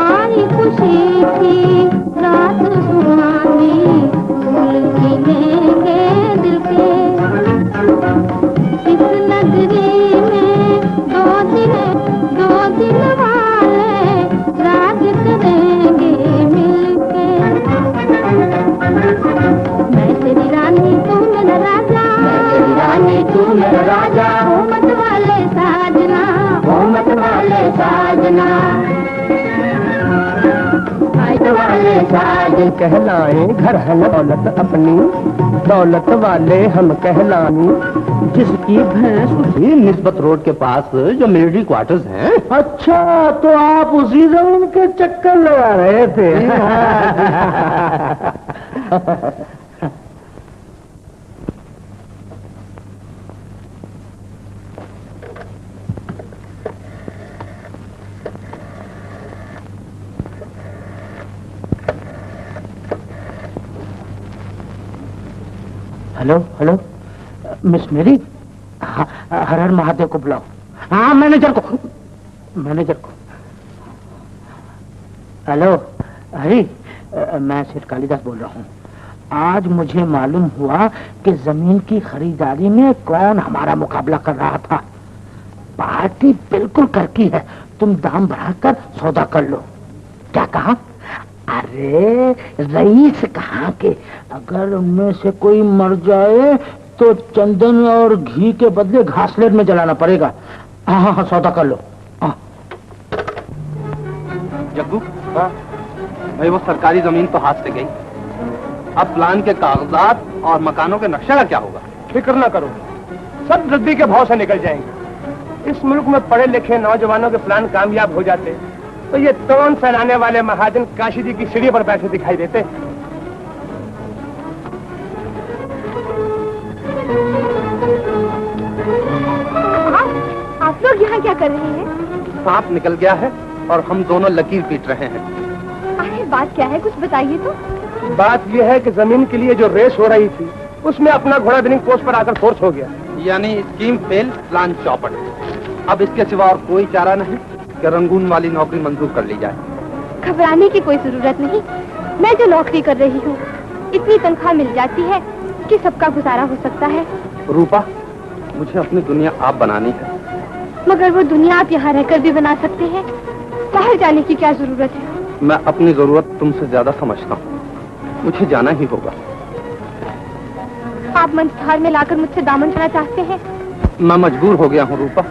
आई खुशी की रात सुहानी, फूल खिलेंगे दिल के। इस नगरी में दो दिल वाले राज करेंगे मिलके। मैं तेरी रानी तू मेरा राजा, मैं तेरी रानी साजना, हाइट वाले साजना कहलाए घर है दौलत अपनी, दौलत वाले हम कहलानी, जिसकी भैंस उसी निस्बत रोड के पास जो मिलिट्री क्वार्टर्स हैं। अच्छा, तो आप उसी जमीन के चक्कर लगा रहे थे? हेलो हेलो, मिस मेरी, हाँ, हर हर महादेव को बुलाओ। हाँ, मैनेजर को। हेलो हरी, मैं सेठ कालिदास बोल रहा हूँ। आज मुझे मालूम हुआ कि जमीन की खरीदारी में कौन हमारा मुकाबला कर रहा था। पार्टी बिल्कुल करकी है, तुम दाम बढ़ाकर सौदा कर लो। क्या कहा? अरे रईस कहा के अगर उनमें से कोई मर जाए तो चंदन और घी के बदले घासलेट में जलाना पड़ेगा। हाँ हाँ हाँ, सौदा कर लो। हाँ। जग्गू, भाई वो सरकारी जमीन तो हाथ से गई, अब प्लान के कागजात और मकानों के नक्शे का क्या होगा? फिक्र ना करो, सब रद्दी के भाव से निकल जाएंगे। इस मुल्क में पढ़े लिखे नौजवानों के प्लान कामयाब हो जाते तो ये तोन फैलाने वाले महाजन काशी जी की सीढ़ी पर बैठे दिखाई देते। आप लोग यहाँ क्या कर रहे हैं? सांप निकल गया है और हम दोनों लकीर पीट रहे हैं। आखिर बात क्या है, कुछ बताइए तो। बात यह है कि जमीन के लिए जो रेस हो रही थी उसमें अपना घोड़ा विनिंग पोस्ट पर आकर फोर्स हो गया। यानी स्कीम फेल, प्लान चौपट। अब इसके सिवा और कोई चारा नहीं कि रंगून वाली नौकरी मंजूर कर ली जाए। घबराने की कोई जरूरत नहीं। मैं जो नौकरी कर रही हूँ इतनी तनख्वाह मिल जाती है कि सबका गुजारा हो सकता है। रूपा, मुझे अपनी दुनिया आप बनानी है। मगर वो दुनिया आप यहाँ रहकर भी बना सकते हैं, बाहर जाने की क्या जरूरत है? मैं अपनी जरूरत तुमसे ज्यादा समझता हूँ, मुझे जाना ही होगा। आप मंदहार में लाकर मुझसे दामन चढ़ना चाहते हैं? मैं मजबूर हो गया हूँ रूपा,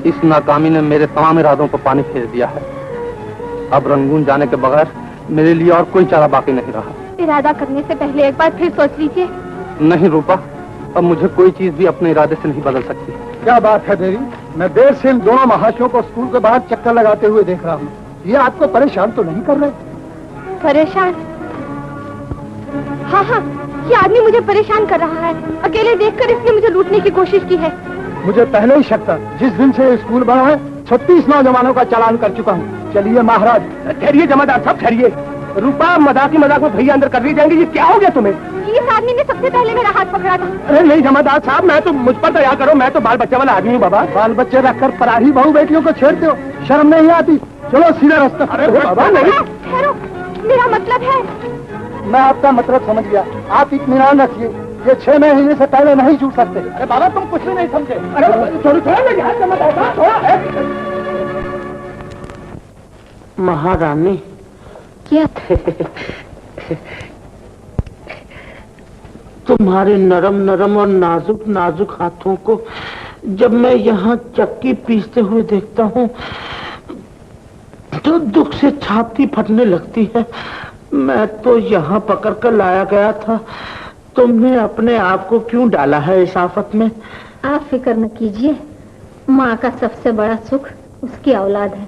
इस नाकामी ने मेरे तमाम इरादों पर पानी फेर दिया है। अब रंगून जाने के बगैर मेरे लिए और कोई चारा बाकी नहीं रहा। इरादा करने से पहले एक बार फिर सोच लीजिए। नहीं रूपा, अब मुझे कोई चीज भी अपने इरादे से नहीं बदल सकती। क्या बात है देवी, मैं देर से इन दोनों महाशयों को स्कूल के बाहर चक्कर लगाते हुए देख रहा हूँ। ये आपको परेशान तो नहीं कर रहे? परेशान? हाँ हाँ, ये आदमी मुझे परेशान कर रहा है। अकेले देखकर इसने मुझे लूटने की कोशिश की है। मुझे पहले ही शक था। जिस दिन से स्कूल बना है 36 नौजवानों का चालान कर चुका हूँ। चलिए महाराज। ठहरिए जमादार साहब, ठहरिए। रूपा, मजाक ही मजाक में भैया अंदर कर दी जाएंगे। ये क्या हो गया तुम्हें? इस आदमी ने सबसे पहले मेरा हाथ पकड़ा था। अरे नहीं जमादार साहब, मैं तो मुझ पर दया करो, मैं तो बाल बच्चे वाला आदमी हूँ बाबा। बाल बच्चे रखकर पराही बहू बेटियों को छेड़ते हो, शर्म नहीं आती? चलो सीधा रास्ता। अरे बाबा नहीं। ठहरो, मेरा मतलब है। मैं आपका मतलब समझ गया, आप इत्मीनान रखिए। ये 6 महीने से पहले नहीं छूट सकते। अरे बाबा तुम कुछ भी नहीं समझे। अरे थोड़ा महारानी। क्या? तुम्हारे नरम नरम और नाजुक नाजुक हाथों को जब मैं यहाँ चक्की पीसते हुए देखता हूँ तो दुख से छाती फटने लगती है। मैं तो यहाँ पकड़ कर लाया गया था, तुमने अपने आप को क्यों डाला है इस आफत में? आप फिक्र न कीजिए, माँ का सबसे बड़ा सुख उसकी औलाद है।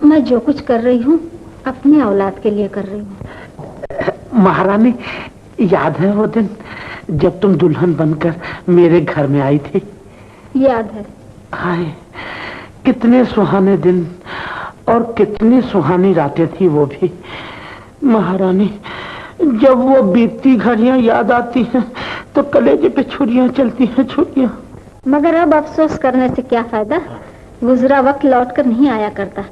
मैं जो कुछ कर रही हूँ अपनी औलाद के लिए कर रही हूँ। महारानी, याद है वो दिन जब तुम दुल्हन बनकर मेरे घर में आई थी? याद है। हाय, कितने सुहाने दिन और कितनी सुहानी रातें थी वो भी। महारानी, जब वो बीतती घड़ियां याद आती हैं तो कलेजे पे छुरियां चलती हैं, छुरियां। मगर अब अफसोस करने से क्या फायदा, गुजरा वक्त लौट कर नहीं आया करता।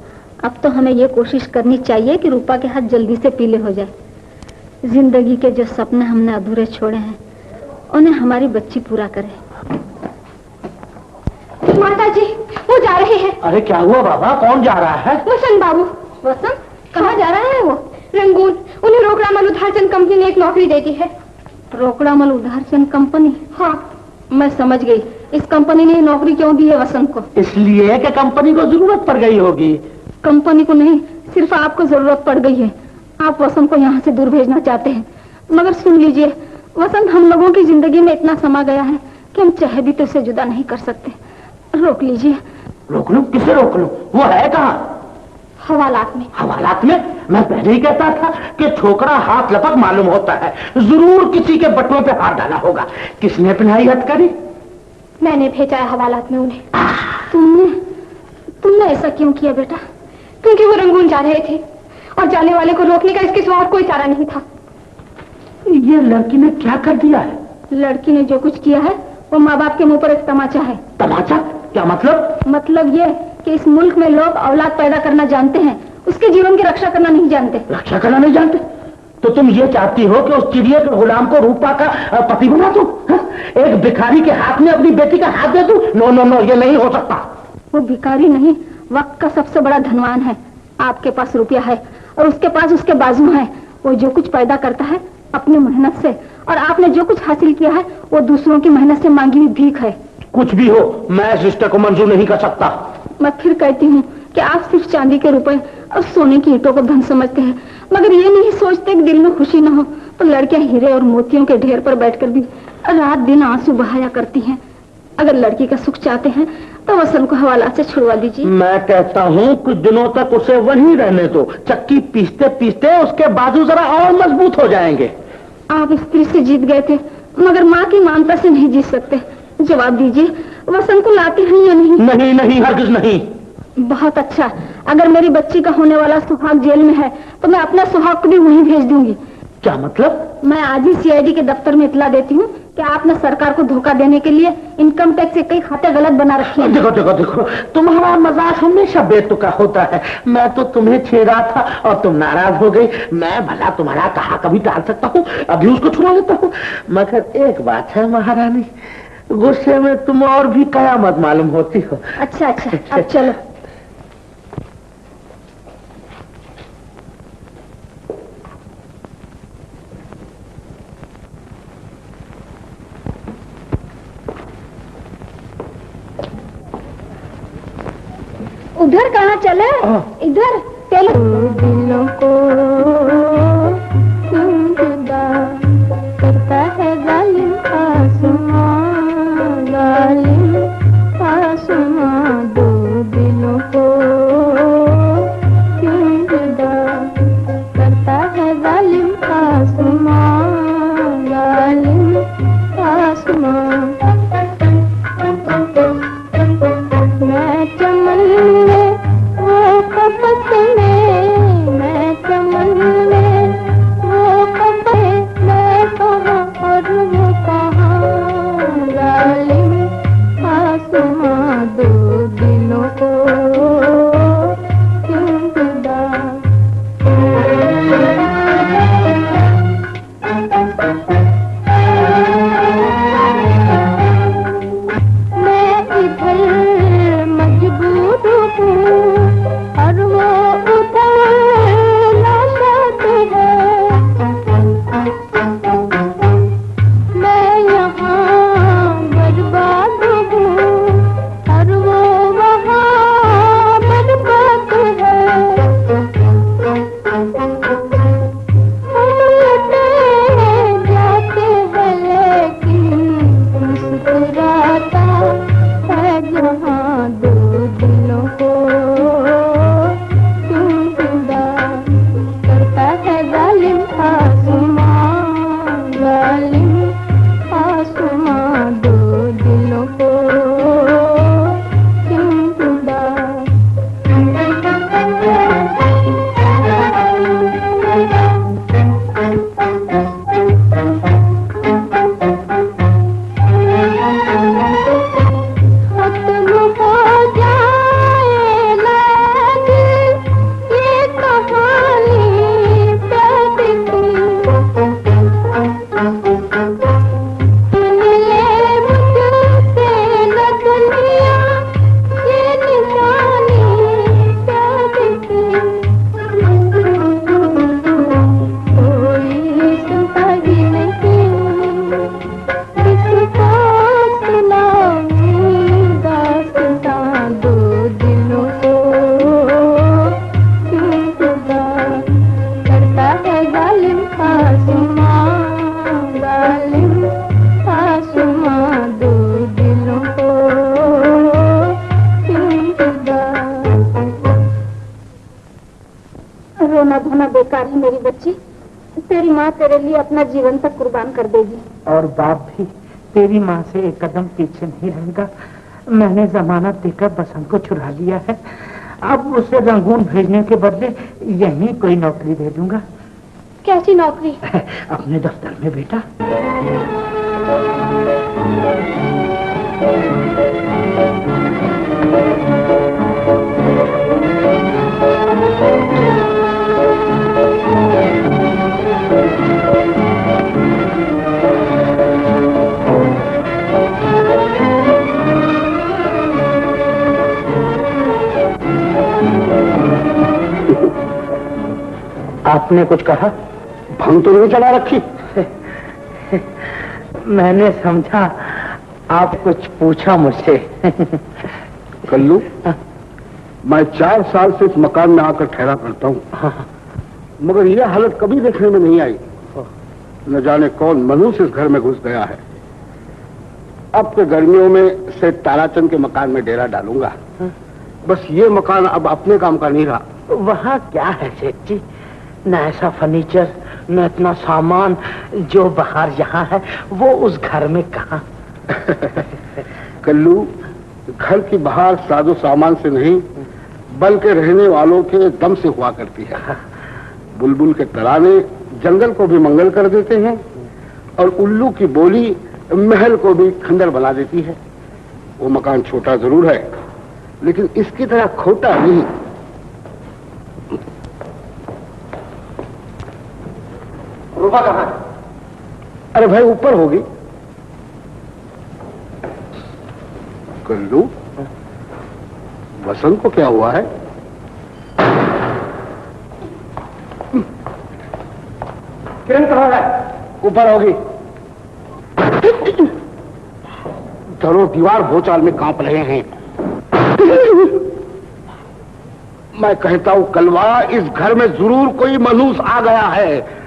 अब तो हमें ये कोशिश करनी चाहिए कि रूपा के हाथ जल्दी से पीले हो जाए। जिंदगी के जो सपने हमने अधूरे छोड़े हैं उन्हें हमारी बच्ची पूरा करे। माता जी, वो जा रहे हैं। अरे क्या हुआ बाबा, कौन जा रहा है? वसंत बाबू। वसंत? कहाँ जा रहा है वो? रंगून। उन्हें रोकड़ामल उधारचंद कंपनी ने एक नौकरी दे दी है। रोकड़ामल उधारचंद कंपनी? हाँ। मैं समझ गई, इस कंपनी ने नौकरी क्यों दी है वसंत को? इसलिए कि कंपनी को जरूरत पड़ गई होगी। कंपनी को नहीं, सिर्फ आपको जरूरत पड़ गई है। आप वसंत को यहाँ से दूर भेजना चाहते हैं, मगर सुन लीजिए वसंत हम लोगों की जिंदगी में इतना समा गया है कि हम चाहे भी तो उसे जुदा नहीं कर सकते। रोक लीजिए। रोक लूं? किसे रोक लूं? वो है कहाँ? हवालात में। हवालात में? मैं पहले ही कहता था कि छोकरा हाथ लपक मालूम होता है, जरूर किसी के बटुओं पे हाथ डाला होगा। किसने अपनाई हथकड़ी? मैंने भेजा है हवालात में उन्हें। तुमने ऐसा क्यों किया बेटा? क्योंकि वो रंगून जा रहे थे और जाने वाले को रोकने का इसके सिवा और कोई चारा नहीं था। ये लड़की ने क्या कर दिया है? लड़की ने जो कुछ किया है वो माँ बाप के मुंह पर एक तमाचा है। तमाचा? क्या मतलब? मतलब ये कि इस मुल्क में लोग औलाद पैदा करना जानते हैं, उसके जीवन की रक्षा करना नहीं जानते। रक्षा करना नहीं जानते? तो तुम ये चाहती हो कि उस चिड़िया के गुलाम को रूपा का पति बना दूं? एक भिखारी के हाथ में अपनी बेटी का हाथ दे दूं? नो नो नो, ये नहीं हो सकता। वो भिखारी नहीं, वक्त का सबसे बड़ा धनवान है। आपके पास रुपया है और उसके पास उसके बाजू है। वो जो कुछ पैदा करता है अपनी मेहनत से, और आपने जो कुछ हासिल किया है वो दूसरों की मेहनत से मांगी हुई भीख है। कुछ भी हो, मैं इस रिश्ते को मंजूर नहीं कर सकता। मैं फिर कहती हूँ कि आप सिर्फ चांदी के रुपए और सोने की ईंटों को धन समझते हैं, मगर ये नहीं सोचते कि दिल में खुशी न हो तो लड़कियां हीरे और मोतियों के ढेर पर बैठकर भी रात दिन आंसू बहाया करती हैं। अगर लड़की का सुख चाहते हैं तो वसंत को हवालात से छुड़वा दीजिए। मैं कहता हूँ कुछ दिनों तक उसे वहीं रहने दो। चक्की पीसते पीसते उसके बाजू जरा और मजबूत हो जाएंगे। आप स्त्री से जीत गए थे, मगर माँ की मानता से नहीं जीत सकते। जवाब दीजिए, वसंत को लाते हैं या नहीं? नहीं नहीं, हरगिज नहीं। बहुत अच्छा। अगर मेरी बच्ची का होने वाला सुहाग जेल में है तो मैं अपना सुहाग को भी वहीं भेज दूंगी। क्या मतलब? मैं आज ही सीआईडी के दफ्तर में इतला देती हूँ कि आपने सरकार को धोखा देने के लिए इनकम टैक्स के कई खाते गलत बना रखे हैं। देखो देखो देखो, तुम्हारा मजाक हमेशा बेतुका होता है। मैं तो तुम्हें छेड़ा था और तुम नाराज हो गई। मैं भला तुम्हारा कहा कभी टाल सकता हूँ? अभी उसको छुड़ा लेता हूँ। मगर एक बात है महारानी, गुस्से में तुम और भी कयामत मालूम होती हो। अच्छा अच्छा, अब चलो। उधर कहाँ चले? इधर चलो। दिलों को जुदा करता है जालिम आसमां, जालिम आसमां। दो दिलों को क्यों जुदा करता है जालिम आसमां, जालिम आसमां। मैं चमन में वो कपस रोना धोना बेकार है मेरी बच्ची। तेरी माँ तेरे लिए अपना जीवन तक कुर्बान कर देगी। और बाप भी तेरी माँ से एक कदम पीछे नहीं रहेगा। मैंने जमानत देकर बसंत को छुड़ा लिया है। अब उसे रंगून भेजने के बदले यहीं कोई नौकरी दे दूंगा। कैसी नौकरी? अपने दफ्तर में बेटा। आपने कुछ कहा? भंग तो नहीं चला रखी? मैंने समझा आप कुछ पूछा मुझसे। कल्लू, मैं 4 साल से इस मकान में आकर ठहरा करता हूँ, मगर यह हालत कभी देखने में नहीं आई। न जाने कौन मनुष्य इस घर में घुस गया है। अब तो गर्मियों में से ताराचंद के मकान में डेरा डालूंगा। बस ये मकान अब अपने काम का नहीं रहा। वहाँ क्या है सेठ जी? न ऐसा फर्नीचर, न इतना सामान जो बाहर यहाँ है, वो उस घर में कहाँ? कल्लू, घर की बाहर साजो सामान से नहीं बल्कि रहने वालों के दम से हुआ करती है। बुलबुल के तराने जंगल को भी मंगल कर देते हैं और उल्लू की बोली महल को भी खंडर बना देती है। वो मकान छोटा जरूर है, लेकिन इसकी तरह खोटा नहीं। रूपा कहाँ है? अरे भाई, ऊपर होगी। कल्लू, वसंत को क्या हुआ है? किरण कहाँ है? ऊपर होगी। धरो दीवार भोचाल में कांप रहे हैं। मैं कहता हूँ कलवा, इस घर में जरूर कोई मनुष्य आ गया है।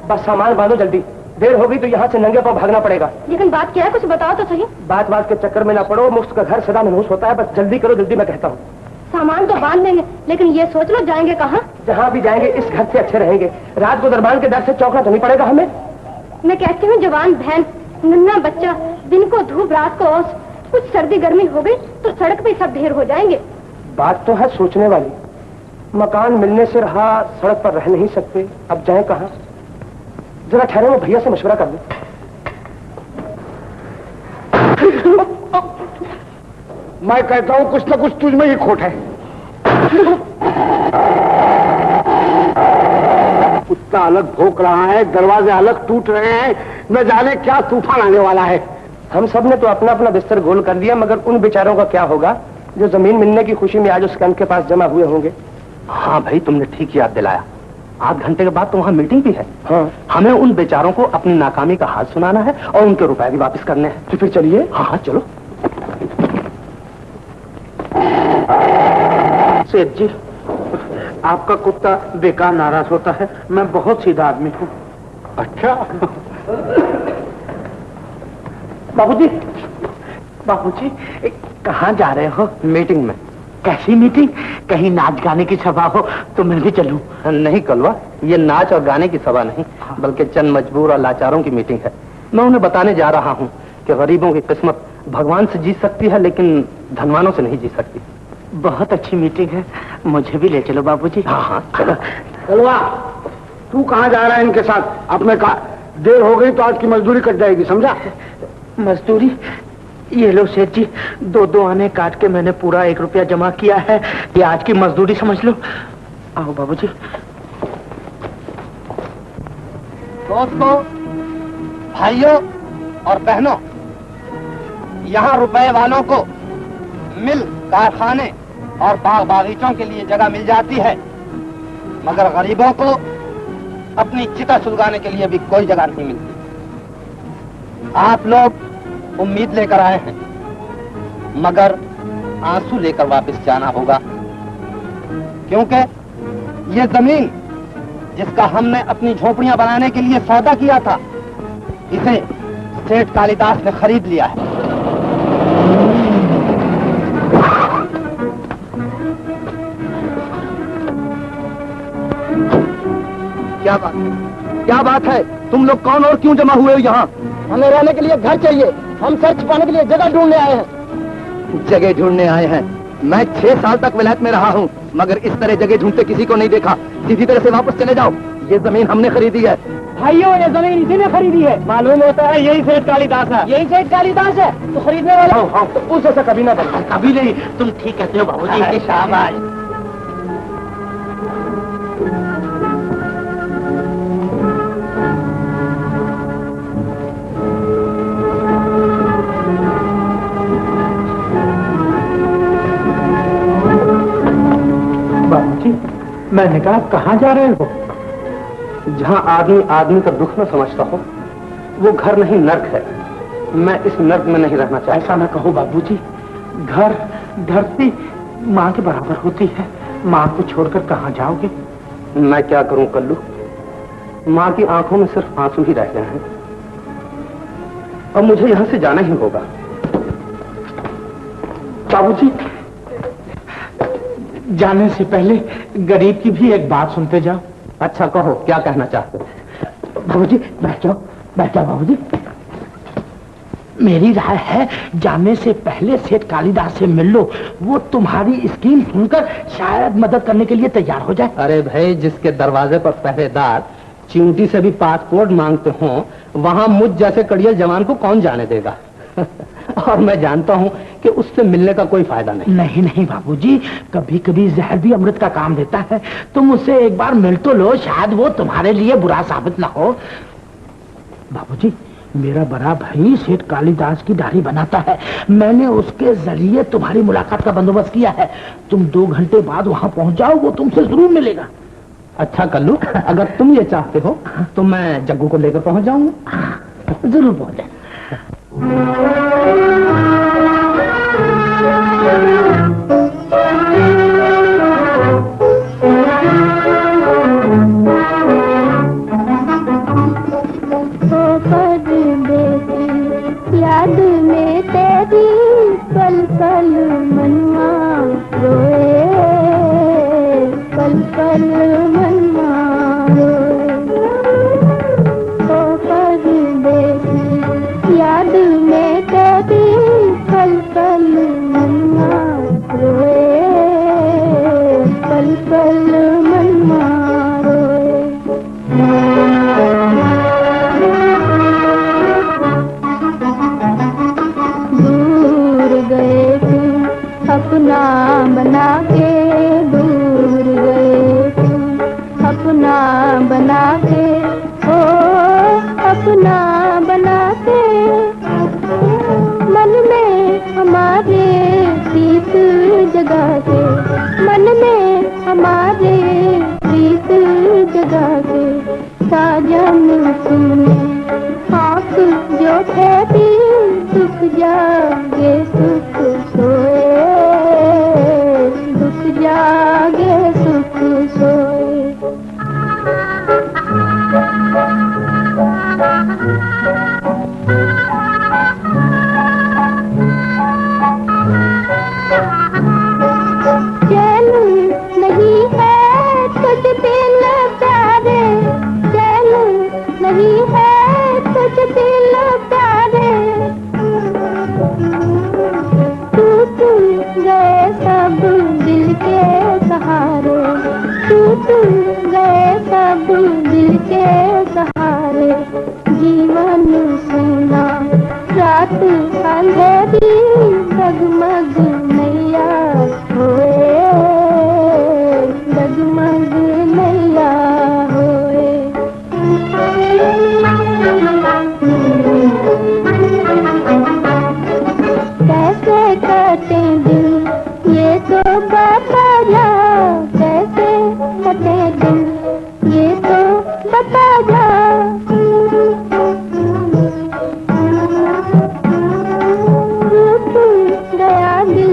बस सामान बांधो जल्दी, देर होगी तो यहाँ से नंगे पांव भागना पड़ेगा। लेकिन बात क्या है, कुछ बताओ तो सही। बात के चक्कर में ना पड़ो, मुफ्त का घर सदा मनहूस होता है। बस जल्दी करो, जल्दी, मैं कहता हूँ। सामान तो बांध देंगे, लेकिन ये सोच लो जाएंगे कहाँ? जहाँ भी जाएंगे इस घर से अच्छे रहेंगे। रात को दरबान के डर से चौंकना तो नहीं पड़ेगा हमें। मैं कहती हूँ जवान बहन, नन्हा बच्चा, दिन को धूप रात को ओस, कुछ सर्दी गर्मी हो गई तो सड़क पे सब ढेर हो जाएंगे। बात तो है सोचने वाली। मकान मिलने से रहा, सड़क पर रह नहीं सकते, अब जाए कहाँ? जरा ठहरो, मैं भैया से मशवरा कर लूं। मैं कहता हूँ कुछ न कुछ तुझ में ही खोट है। कुत्ता अलग भौंक रहा है, दरवाजे अलग टूट रहे हैं, न जाने क्या तूफान आने वाला है। हम सब ने तो अपना अपना बिस्तर गोल कर लिया, मगर उन बेचारों का क्या होगा जो जमीन मिलने की खुशी में आज उस कंध के पास जमा हुए होंगे। हाँ भाई, तुमने ठीक याद दिलाया। आध घंटे के बाद तो वहाँ मीटिंग भी है। हाँ, हमें उन बेचारों को अपनी नाकामी का हाल सुनाना है और उनके रुपए भी वापस करने हैं। तो फिर चलिए। हाँ चलो। सेठ जी, आपका कुत्ता बेकार नाराज होता है। मैं बहुत सीधा आदमी हूँ। अच्छा, बाबूजी, बाबूजी, कहाँ जा रहे हो? मीटिंग में। कैसी मीटिंग? कहीं नाच गाने की सभा हो तो मैं भी चलूं? नहीं कलवा, ये नाच और गाने की सभा नहीं, बल्कि चंद मजबूर और लाचारों की मीटिंग है। मैं उन्हें बताने जा रहा हूँ कि गरीबों की किस्मत भगवान से जीत सकती है, लेकिन धनवानों से नहीं जीत सकती। बहुत अच्छी मीटिंग है, मुझे भी ले चलो बाबूजी। हाँ हाँ चलो। कलवा, तू कहाँ जा रहा है इनके साथ? अपने का देर हो गई तो आज की मजदूरी कट जाएगी, समझा? मजदूरी? ये लो सेठ जी, 2 आने काट के मैंने पूरा 1 रुपया जमा किया है। ये आज की मजदूरी समझ लो। आओ बाबूजी। दोस्तों, भाइयों और बहनों, यहाँ रुपए वालों को मिल, कारखाने और बाग बागीचों के लिए जगह मिल जाती है, मगर गरीबों को अपनी चिता सुलगाने के लिए भी कोई जगह नहीं मिलती। आप लोग उम्मीद लेकर आए हैं, मगर आंसू लेकर वापस जाना होगा, क्योंकि ये जमीन जिसका हमने अपनी झोपड़ियां बनाने के लिए सौदा किया था, इसे सेठ कालिदास ने खरीद लिया है। क्या बात है? क्या बात है? तुम लोग कौन और क्यों जमा हुए हो यहाँ? हमें रहने के लिए घर चाहिए। हम सर छिपाने के लिए जगह ढूंढने आए हैं। जगह ढूंढने आए हैं? मैं 6 साल तक विलायत में रहा हूँ, मगर इस तरह जगह ढूंढते किसी को नहीं देखा। सीधी तरह से वापस चले जाओ। ये जमीन हमने खरीदी है। भाइयों, ये जमीन इसी ने खरीदी है। मालूम होता है यही सेठ कालिदास है। यही सेठ कालिदास है तो खरीदने वाला तो उस ऐसा कभी ना बना। कभी नहीं, तुम ठीक कहते हो बाबूजी। शाबाश। बाबूजी, मैंने कहा कहाँ जा रहे हो? जहाँ आदमी आदमी का दुख न समझता हो, वो घर नहीं नर्क है। मैं इस नर्क में नहीं रहना चाहता। ऐसा न कहो बाबूजी, घर धरती माँ के बराबर होती है। माँ को छोड़कर कहाँ जाओगे? मैं क्या करूं कल्लू, माँ की आंखों में सिर्फ आंसू ही रह गए हैं। अब मुझे यहाँ से जाना ही होगा। बाबूजी, जाने से पहले गरीब की भी एक बात सुनते जाओ। अच्छा कहो, क्या कहना चाहते हो? बाबूजी बैठ जाओ, बैठ जाओ बाबूजी। मेरी राय है जाने से पहले सेठ कालिदास से मिल लो। वो तुम्हारी स्कीम सुनकर शायद मदद करने के लिए तैयार हो जाए। अरे भाई, जिसके दरवाजे पर पहरेदार चिमटी से भी पासपोर्ट मांगते हो, वहां मुझ जैसे कड़ियल जवान को कौन जाने देगा? और मैं जानता हूं कि उससे मिलने का कोई फायदा नहीं। नहीं नहीं बाबूजी, कभी कभी जहर भी अमृत का काम देता है। तुम उससे एक बार मिल तो लो, शायद वो तुम्हारे लिए बुरा साबित ना हो। बाबूजी, मेरा बड़ा भाई सेठ कालिदास की दाढ़ी बनाता है। मैंने उसके जरिए तुम्हारी मुलाकात का बंदोबस्त किया है। तुम 2 घंटे बाद वहां पहुंच जाओ, वो तुमसे जरूर मिलेगा। अच्छा कल्लू, अगर तुम ये चाहते हो तो मैं जग्गू को लेकर पहुंच जाऊंगा। जरूर पहुंच जाए। याद में तेरी पल पल मनवा रोए, पल पल मनवा रोए। ओ परदेसी, याद में तेरी पल पल मनवा रोए, पल पल मनवा रोए। अपना बना के दूर गए तुम, अपना बना के, ओ अपना बना के। मन में हमारे प्रीत जगा के, मन में हमारे प्रीत जगा के। साजन सुने आँख जो कहती, सुख जागे सुख सोए, दुख जागे सुख सोए। चैन नहीं है तुझ दिल प्यारे, चैन नहीं है तुझ दिल प्यारे। टूट गए सब दिल के सहारे, टूट गए सब दिल के सहारे। जीवन सुना रात अंधेरी, डगमग नैया होए, डगमग नैया होए। कैसे कटे दिल ये तो बता जा, कैसे कटे दिल ये तो बता जा। टूट गया दिल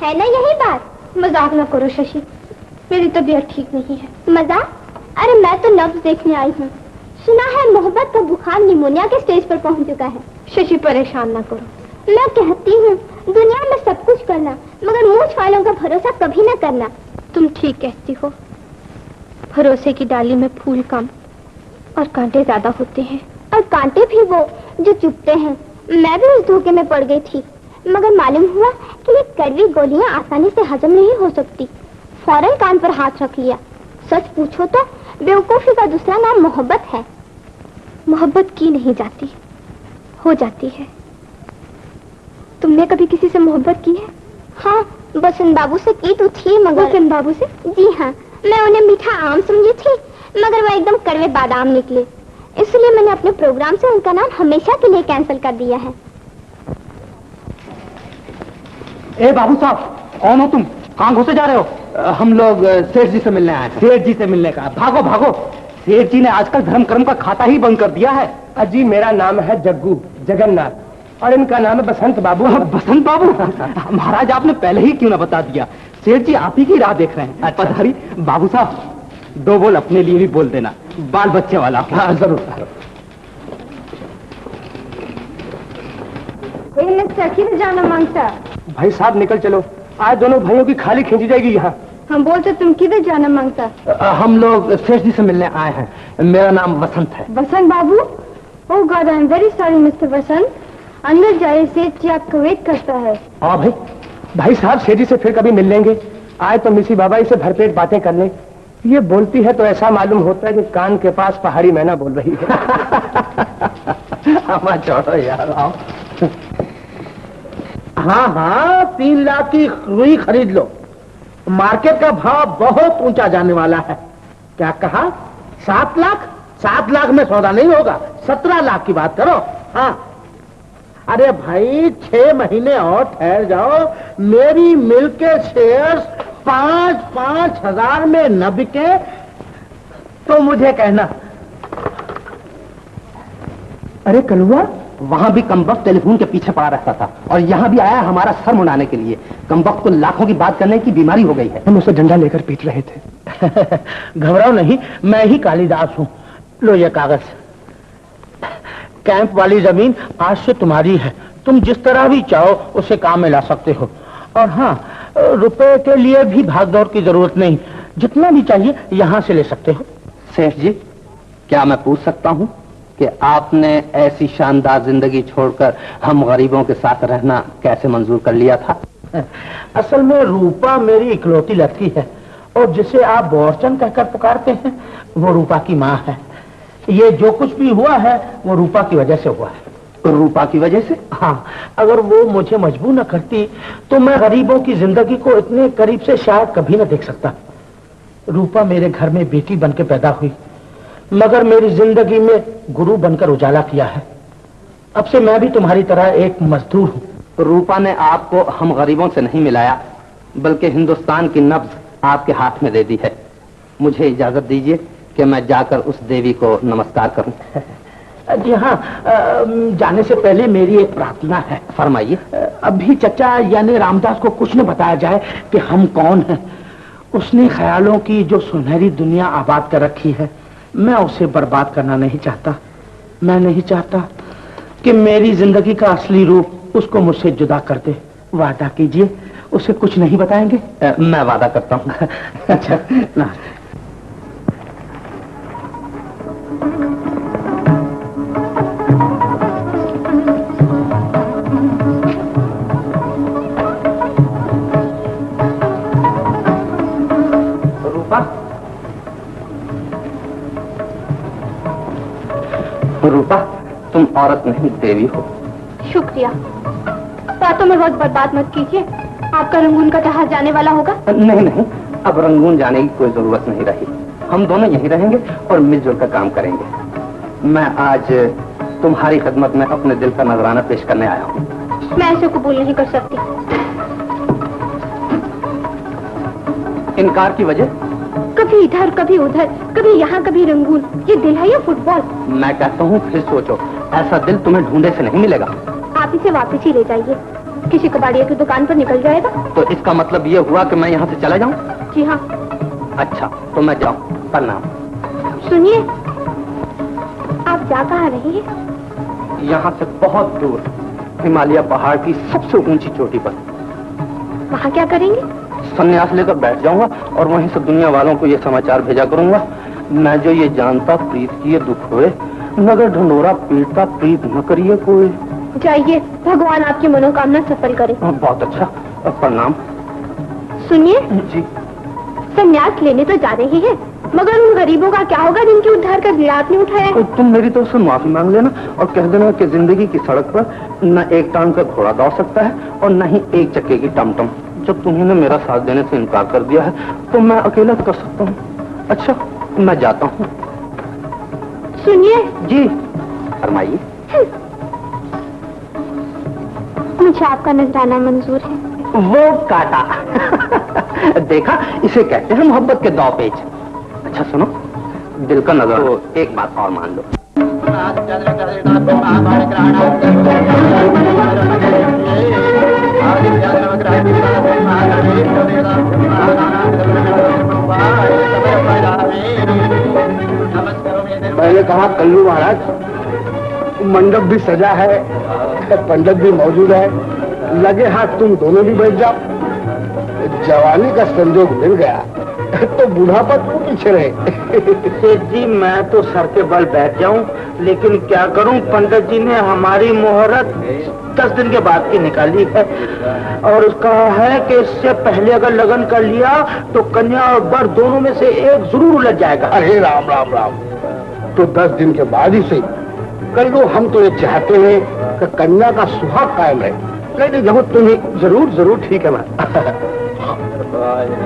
है ना यही बात? मजाक न करो शशि, मेरी तबीयत ठीक नहीं है। मजाक? अरे मैं तो नब्ज देखने आई हूँ। सुना है मोहब्बत का बुखार निमोनिया के स्टेज पर पहुँच चुका है। शशि परेशान न करो। मैं कहती हूँ दुनिया में सब कुछ करना, मगर मूंछ वालों का भरोसा कभी न करना। तुम ठीक कहती हो, भरोसे की डाली में फूल कम और कांटे ज्यादा होते हैं, और कांटे भी वो जो चुभते हैं। मैं भी उस धोखे में पड़ गई थी, मगर मालूम हुआ कि ये कड़वी गोलियां आसानी से हजम नहीं हो सकती। फौरन कान पर हाथ रख लिया। सच पूछो तो बेवकूफी का दूसरा नाम मोहब्बत है। मोहब्बत की नहीं जाती, हो जाती है। तुमने कभी किसी से मोहब्बत की है? हाँ, बसंत बाबू से की तो थी, मगर बसंत बाबू से? जी हाँ, मैं उन्हें मीठा आम समझी थी, मगर वो एकदम कड़वे बादाम निकले। इसलिए मैंने अपने प्रोग्राम से उनका नाम हमेशा के लिए कैंसिल कर दिया है। ए बाबू साहब, कौन हो तुम? कहाँ घुसे जा रहे हो? हम लोग सेठ जी से मिलने आए। सेठ जी से मिलने का? भागो भागो, सेठ जी ने आजकल धर्म कर्म का खाता ही बंद कर दिया है। अजी मेरा नाम है जग्गू जगन्नाथ और इनका नाम है बसंत बाबू। बसंत बाबू? महाराज आपने पहले ही क्यों ना बता दिया? सेठ जी आप ही की राह देख रहे हैं। अच्छा। पधारी। बाबू साहब, 2 बोल अपने लिए भी बोल देना, बाल बच्चे वाला। हाँ जरूर। किधर जाना मांगता? भाई साहब निकल चलो, आज दोनों भाइयों की खाली खींची जाएगी यहाँ। हम बोलते तुम किधर जाना मांगता? हम लोग सेठ जी से मिलने आए हैं। मेरा नाम बसंत है। Basant babu? Oh God, I am very sorry mister Basant. अंदर जाइए, सेठ जी आपका वेट करता है। हाँ भाई, भाई साहब सेठ जी से फिर कभी मिल लेंगे। आए तो मिसी बाबा से भरपेट बातें कर ले। ये बोलती है तो ऐसा मालूम होता है कि कान के पास पहाड़ी मैना बोल रही है। हमारा छोड़ो यार, आओ। हाँ हाँ, 3 लाख की रुई खरीद लो। मार्केट का भाव बहुत ऊंचा जाने वाला है। क्या कहा? 7 लाख? 7 लाख में सौदा नहीं होगा, 17 लाख की बात करो। हाँ, अरे भाई 6 महीने और ठहर जाओ। मेरी मिल के शेयर्स 5-5 हजार में न बिके तो मुझे कहना। अरे कलुआ, वहाँ भी कमबख्त टेलीफोन के पीछे पड़ा रहता था और यहाँ भी आया हमारा सर मुड़ाने के लिए। कमबख्त को लाखों की बात करने की बीमारी हो गई है। हम उसे डंडा लेकर पीट रहे थे। घबराओ नहीं, मैं ही कालिदास हूँ। लो ये कागज। कैंप वाली जमीन आज से तुम्हारी है। तुम जिस तरह भी चाहो उसे काम में ला सकते हो। और हाँ, रुपए के लिए भी भागदौड़ की जरूरत नहीं, जितना भी चाहिए यहाँ से ले सकते हो। सेठ जी, क्या मैं पूछ सकता हूँ कि आपने ऐसी शानदार जिंदगी छोड़कर हम गरीबों के साथ रहना कैसे मंजूर कर लिया था? असल में रूपा मेरी इकलौती लड़की है, और जिसे आप बोरचंद कहकर पुकारते हैं वो रूपा की माँ है। ये जो कुछ भी हुआ है वो रूपा की वजह से हुआ है। रूपा की वजह से? हाँ, अगर वो मुझे मजबूर न करती तो मैं गरीबों की जिंदगी को इतने करीब से शायद कभी न देख सकता। रूपा मेरे घर में बेटी बनकर पैदा हुई, मगर मेरी जिंदगी में गुरु बनकर उजाला किया है। अब से मैं भी तुम्हारी तरह एक मजदूर हूँ। रूपा ने आपको हम गरीबों से नहीं मिलाया, बल्कि हिंदुस्तान की नब्ज आपके हाथ में दे दी है। मुझे इजाजत दीजिए कि मैं जाकर उस देवी को नमस्कार करूं। जी हाँ, जाने से पहले मेरी एक प्रार्थना है। फरमाइए। अभी चचा यानी रामदास को कुछ न बताया जाए कि हम कौन हैं। उसने ख्यालों की जो सुनहरी दुनिया आबाद कर रखी है, मैं उसे बर्बाद करना नहीं चाहता। मैं नहीं चाहता कि मेरी जिंदगी का असली रूप उसको मुझसे जुदा कर दे। वादा कीजिए, उसे कुछ नहीं बताएंगे? मैं वादा करता हूँ। अच्छा ना। रूपा, तुम औरत नहीं देवी हो। शुक्रिया। बातों में वक्त बर्बाद मत कीजिए, आपका रंगून का जहाज जाने वाला होगा। नहीं नहीं, अब रंगून जाने की कोई जरूरत नहीं रही। हम दोनों यहीं रहेंगे और मिलजुल कर काम करेंगे। मैं आज तुम्हारी खिदमत में अपने दिल का नजराना पेश करने आया हूँ। मैं ऐसे कबूल नहीं कर सकती। इनकार की वजह? कभी इधर कभी उधर, कभी यहाँ कभी रंगून। ये दिल है या फुटबॉल? मैं कहता हूँ फिर सोचो, ऐसा दिल तुम्हें ढूंढे से नहीं मिलेगा। आप इसे वापस ही ले जाइए। किसी कबाड़िया की दुकान पर निकल जाएगा। तो इसका मतलब ये हुआ कि मैं यहाँ से चला जाऊँ? जी हाँ। अच्छा तो मैं जाऊँ। प्रणाम। सुनिए, आप जा कहाँ रही हैं? यहाँ से बहुत दूर हिमालय पहाड़ की सबसे ऊंची चोटी पर। वहाँ क्या करेंगे? संन्यास लेकर बैठ जाऊंगा और वहीं से दुनिया वालों को ये समाचार भेजा करूंगा, मैं जो ये जानता प्रीत की ये दुख हुए, मगर ढंडोरा पीटता प्रीत न करिए कोई। जाइए, भगवान आपकी मनोकामना सफल करे। बहुत अच्छा। प्रणाम। सुनिए जी। संन्यास लेने तो जा रही है, मगर उन गरीबों का क्या होगा जिनके उद्धार का बीड़ा आपने उठाया? तुम मेरी तरफ से माफी मांग लेना और कह देना कि जिंदगी की सड़क पर न एक टांग का घोड़ा दौड़ सकता है और न ही एक चक्के की टमटम। जब तुम्हें ने मेरा साथ देने से इनकार कर दिया है तो मैं अकेला कर सकता हूँ। अच्छा मैं जाता हूँ। सुनिए जी। फरमाइए। मुझे आपका नजराना मंजूर है। वो काटा। देखा, इसे कहते हैं मोहब्बत के दो पेच। अच्छा सुनो, दिल का नजर तो एक बात और मान लो। मैंने कहा कल्लू महाराज, मंडप भी सजा है, पंडित भी मौजूद है, लगे हाथ तुम दोनों भी बैठ जाओ। जवानी का संजोग मिल गया तो बुढ़ापा क्यों पीछे रहे? सेठ जी मैं तो सर के बल बैठ जाऊं, लेकिन क्या करूं, पंडित जी ने हमारी मुहूर्त 10 दिन के बाद की निकाली है और उसका है कि इससे पहले अगर लगन कर लिया तो कन्या और वर दोनों में से एक जरूर उलझ जाएगा। अरे राम राम राम, तो 10 दिन के बाद ही सही कर लो। हम तो ये चाहते हैं कि कन्या का सुहाग कायम रहे। नहीं जब तुम्हें जरूर ठीक है।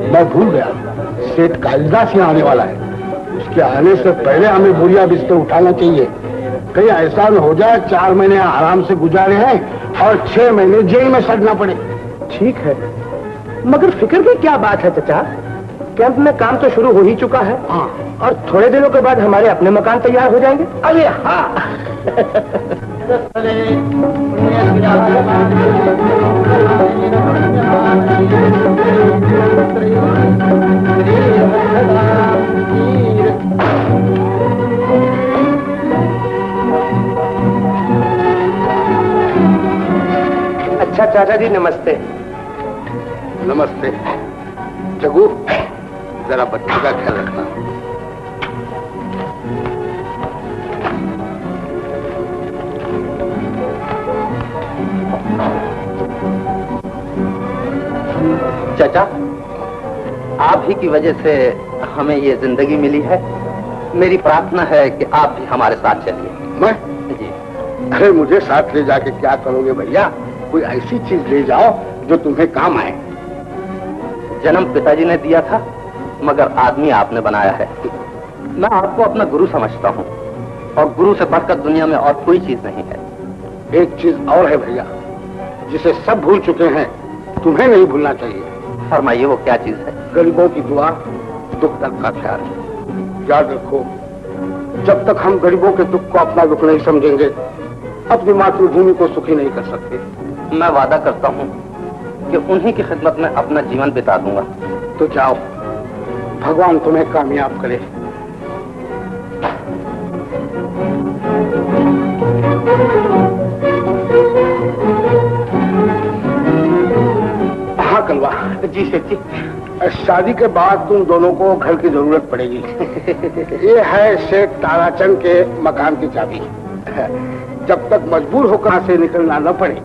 मैं भूल गया, सेठ कालिदास यहाँ आने वाला है। उसके आने से पहले हमें बोरिया बिस्तर उठाना चाहिए। कहीं ऐसा न हो जाए 4 महीने आराम से गुजारे हैं और 6 महीने जेल में सड़ना पड़े। ठीक है, मगर फिक्र की क्या बात है चचा? कैंप में काम तो शुरू हो ही चुका है। हाँ, और थोड़े दिनों के बाद हमारे अपने मकान तैयार हो जाएंगे। अरे हाँ। अच्छा चाचा जी नमस्ते। नमस्ते। जगू जरा बच्चे का ख्याल रखना। चाचा, आप ही की वजह से हमें ये जिंदगी मिली है। मेरी प्रार्थना है कि आप भी हमारे साथ चलिए। मैं? जी। अरे मुझे साथ ले जाके क्या करोगे भैया? कोई ऐसी चीज ले जाओ जो तुम्हें काम आए। जन्म पिताजी ने दिया था, मगर आदमी आपने बनाया है। मैं आपको अपना गुरु समझता हूँ और गुरु से बढ़कर दुनिया में और कोई चीज नहीं है। एक चीज और है भैया, जिसे सब भूल चुके हैं, तुम्हें नहीं भूलना चाहिए। फरमाइए वो क्या चीज है? गरीबों की दुआ, दुख दर्द का ख्याल। याद रखो, जब तक हम गरीबों के दुख को अपना दुख नहीं समझेंगे, अपनी मातृभूमि को सुखी नहीं कर सकते। मैं वादा करता हूँ कि उन्हीं की खिदमत में अपना जीवन बिता दूंगा। तो जाओ, भगवान तुम्हें कामयाब करे। हाँ कलवा जी। सेठ जी, शादी के बाद तुम दोनों को घर की जरूरत पड़ेगी। ये है सेठ ताराचंद के मकान की चाबी। जब तक मजबूर होकर से निकलना न पड़े,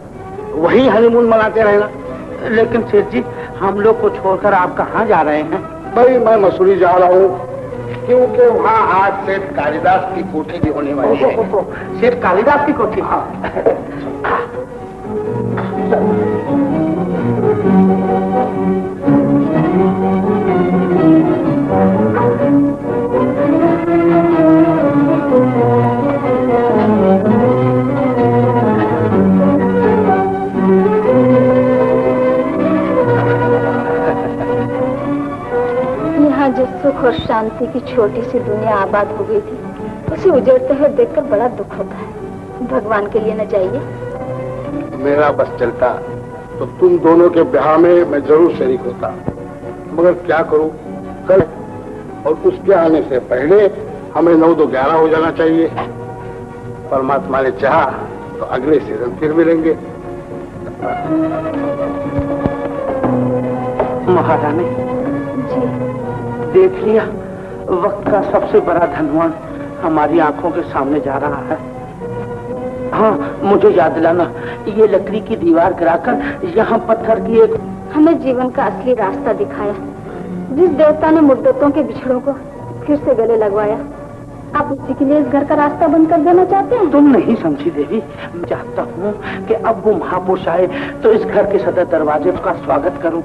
वही हनीमून मनाते रहना। लेकिन सेठ जी, हम लोग को छोड़कर आप कहाँ जा रहे हैं? भाई मैं मसूरी जा रहा हूँ, क्योंकि वहाँ आज सेठ कालिदास की कोठी भी होने वाली है। सेठ कालिदास की कोठी? हाँ। जो सुख और शांति की छोटी सी दुनिया आबाद हो गई थी, उसे उजड़ते हुए देखकर बड़ा दुख होता है। भगवान के लिए न जाइए। मेरा बस चलता तो तुम दोनों के ब्याह में मैं जरूर शरीक होता, मगर क्या करूं, कल और उसके आने से पहले हमें 9 2 11 हो जाना चाहिए। परमात्मा ने चाहा तो अगले सीजन फिर मिलेंगे। महारानी देख लिया, वक्त का सबसे बड़ा धनवान हमारी आंखों के सामने जा रहा है। हाँ, मुझे याद दिलाना, ये लकड़ी की दीवार गिराकर यहाँ पत्थर की एक हमें जीवन का असली रास्ता दिखाया। जिस देवता ने मुद्दतों के बिछड़ों को फिर से गले लगवाया, आप उसी के लिए इस घर का रास्ता बंद कर देना चाहते हैं? तुम नहीं समझी देवी। मैं चाहता हूँ कि अब वो महापुरुष आए तो इस घर के सदर दरवाजे का स्वागत करूँ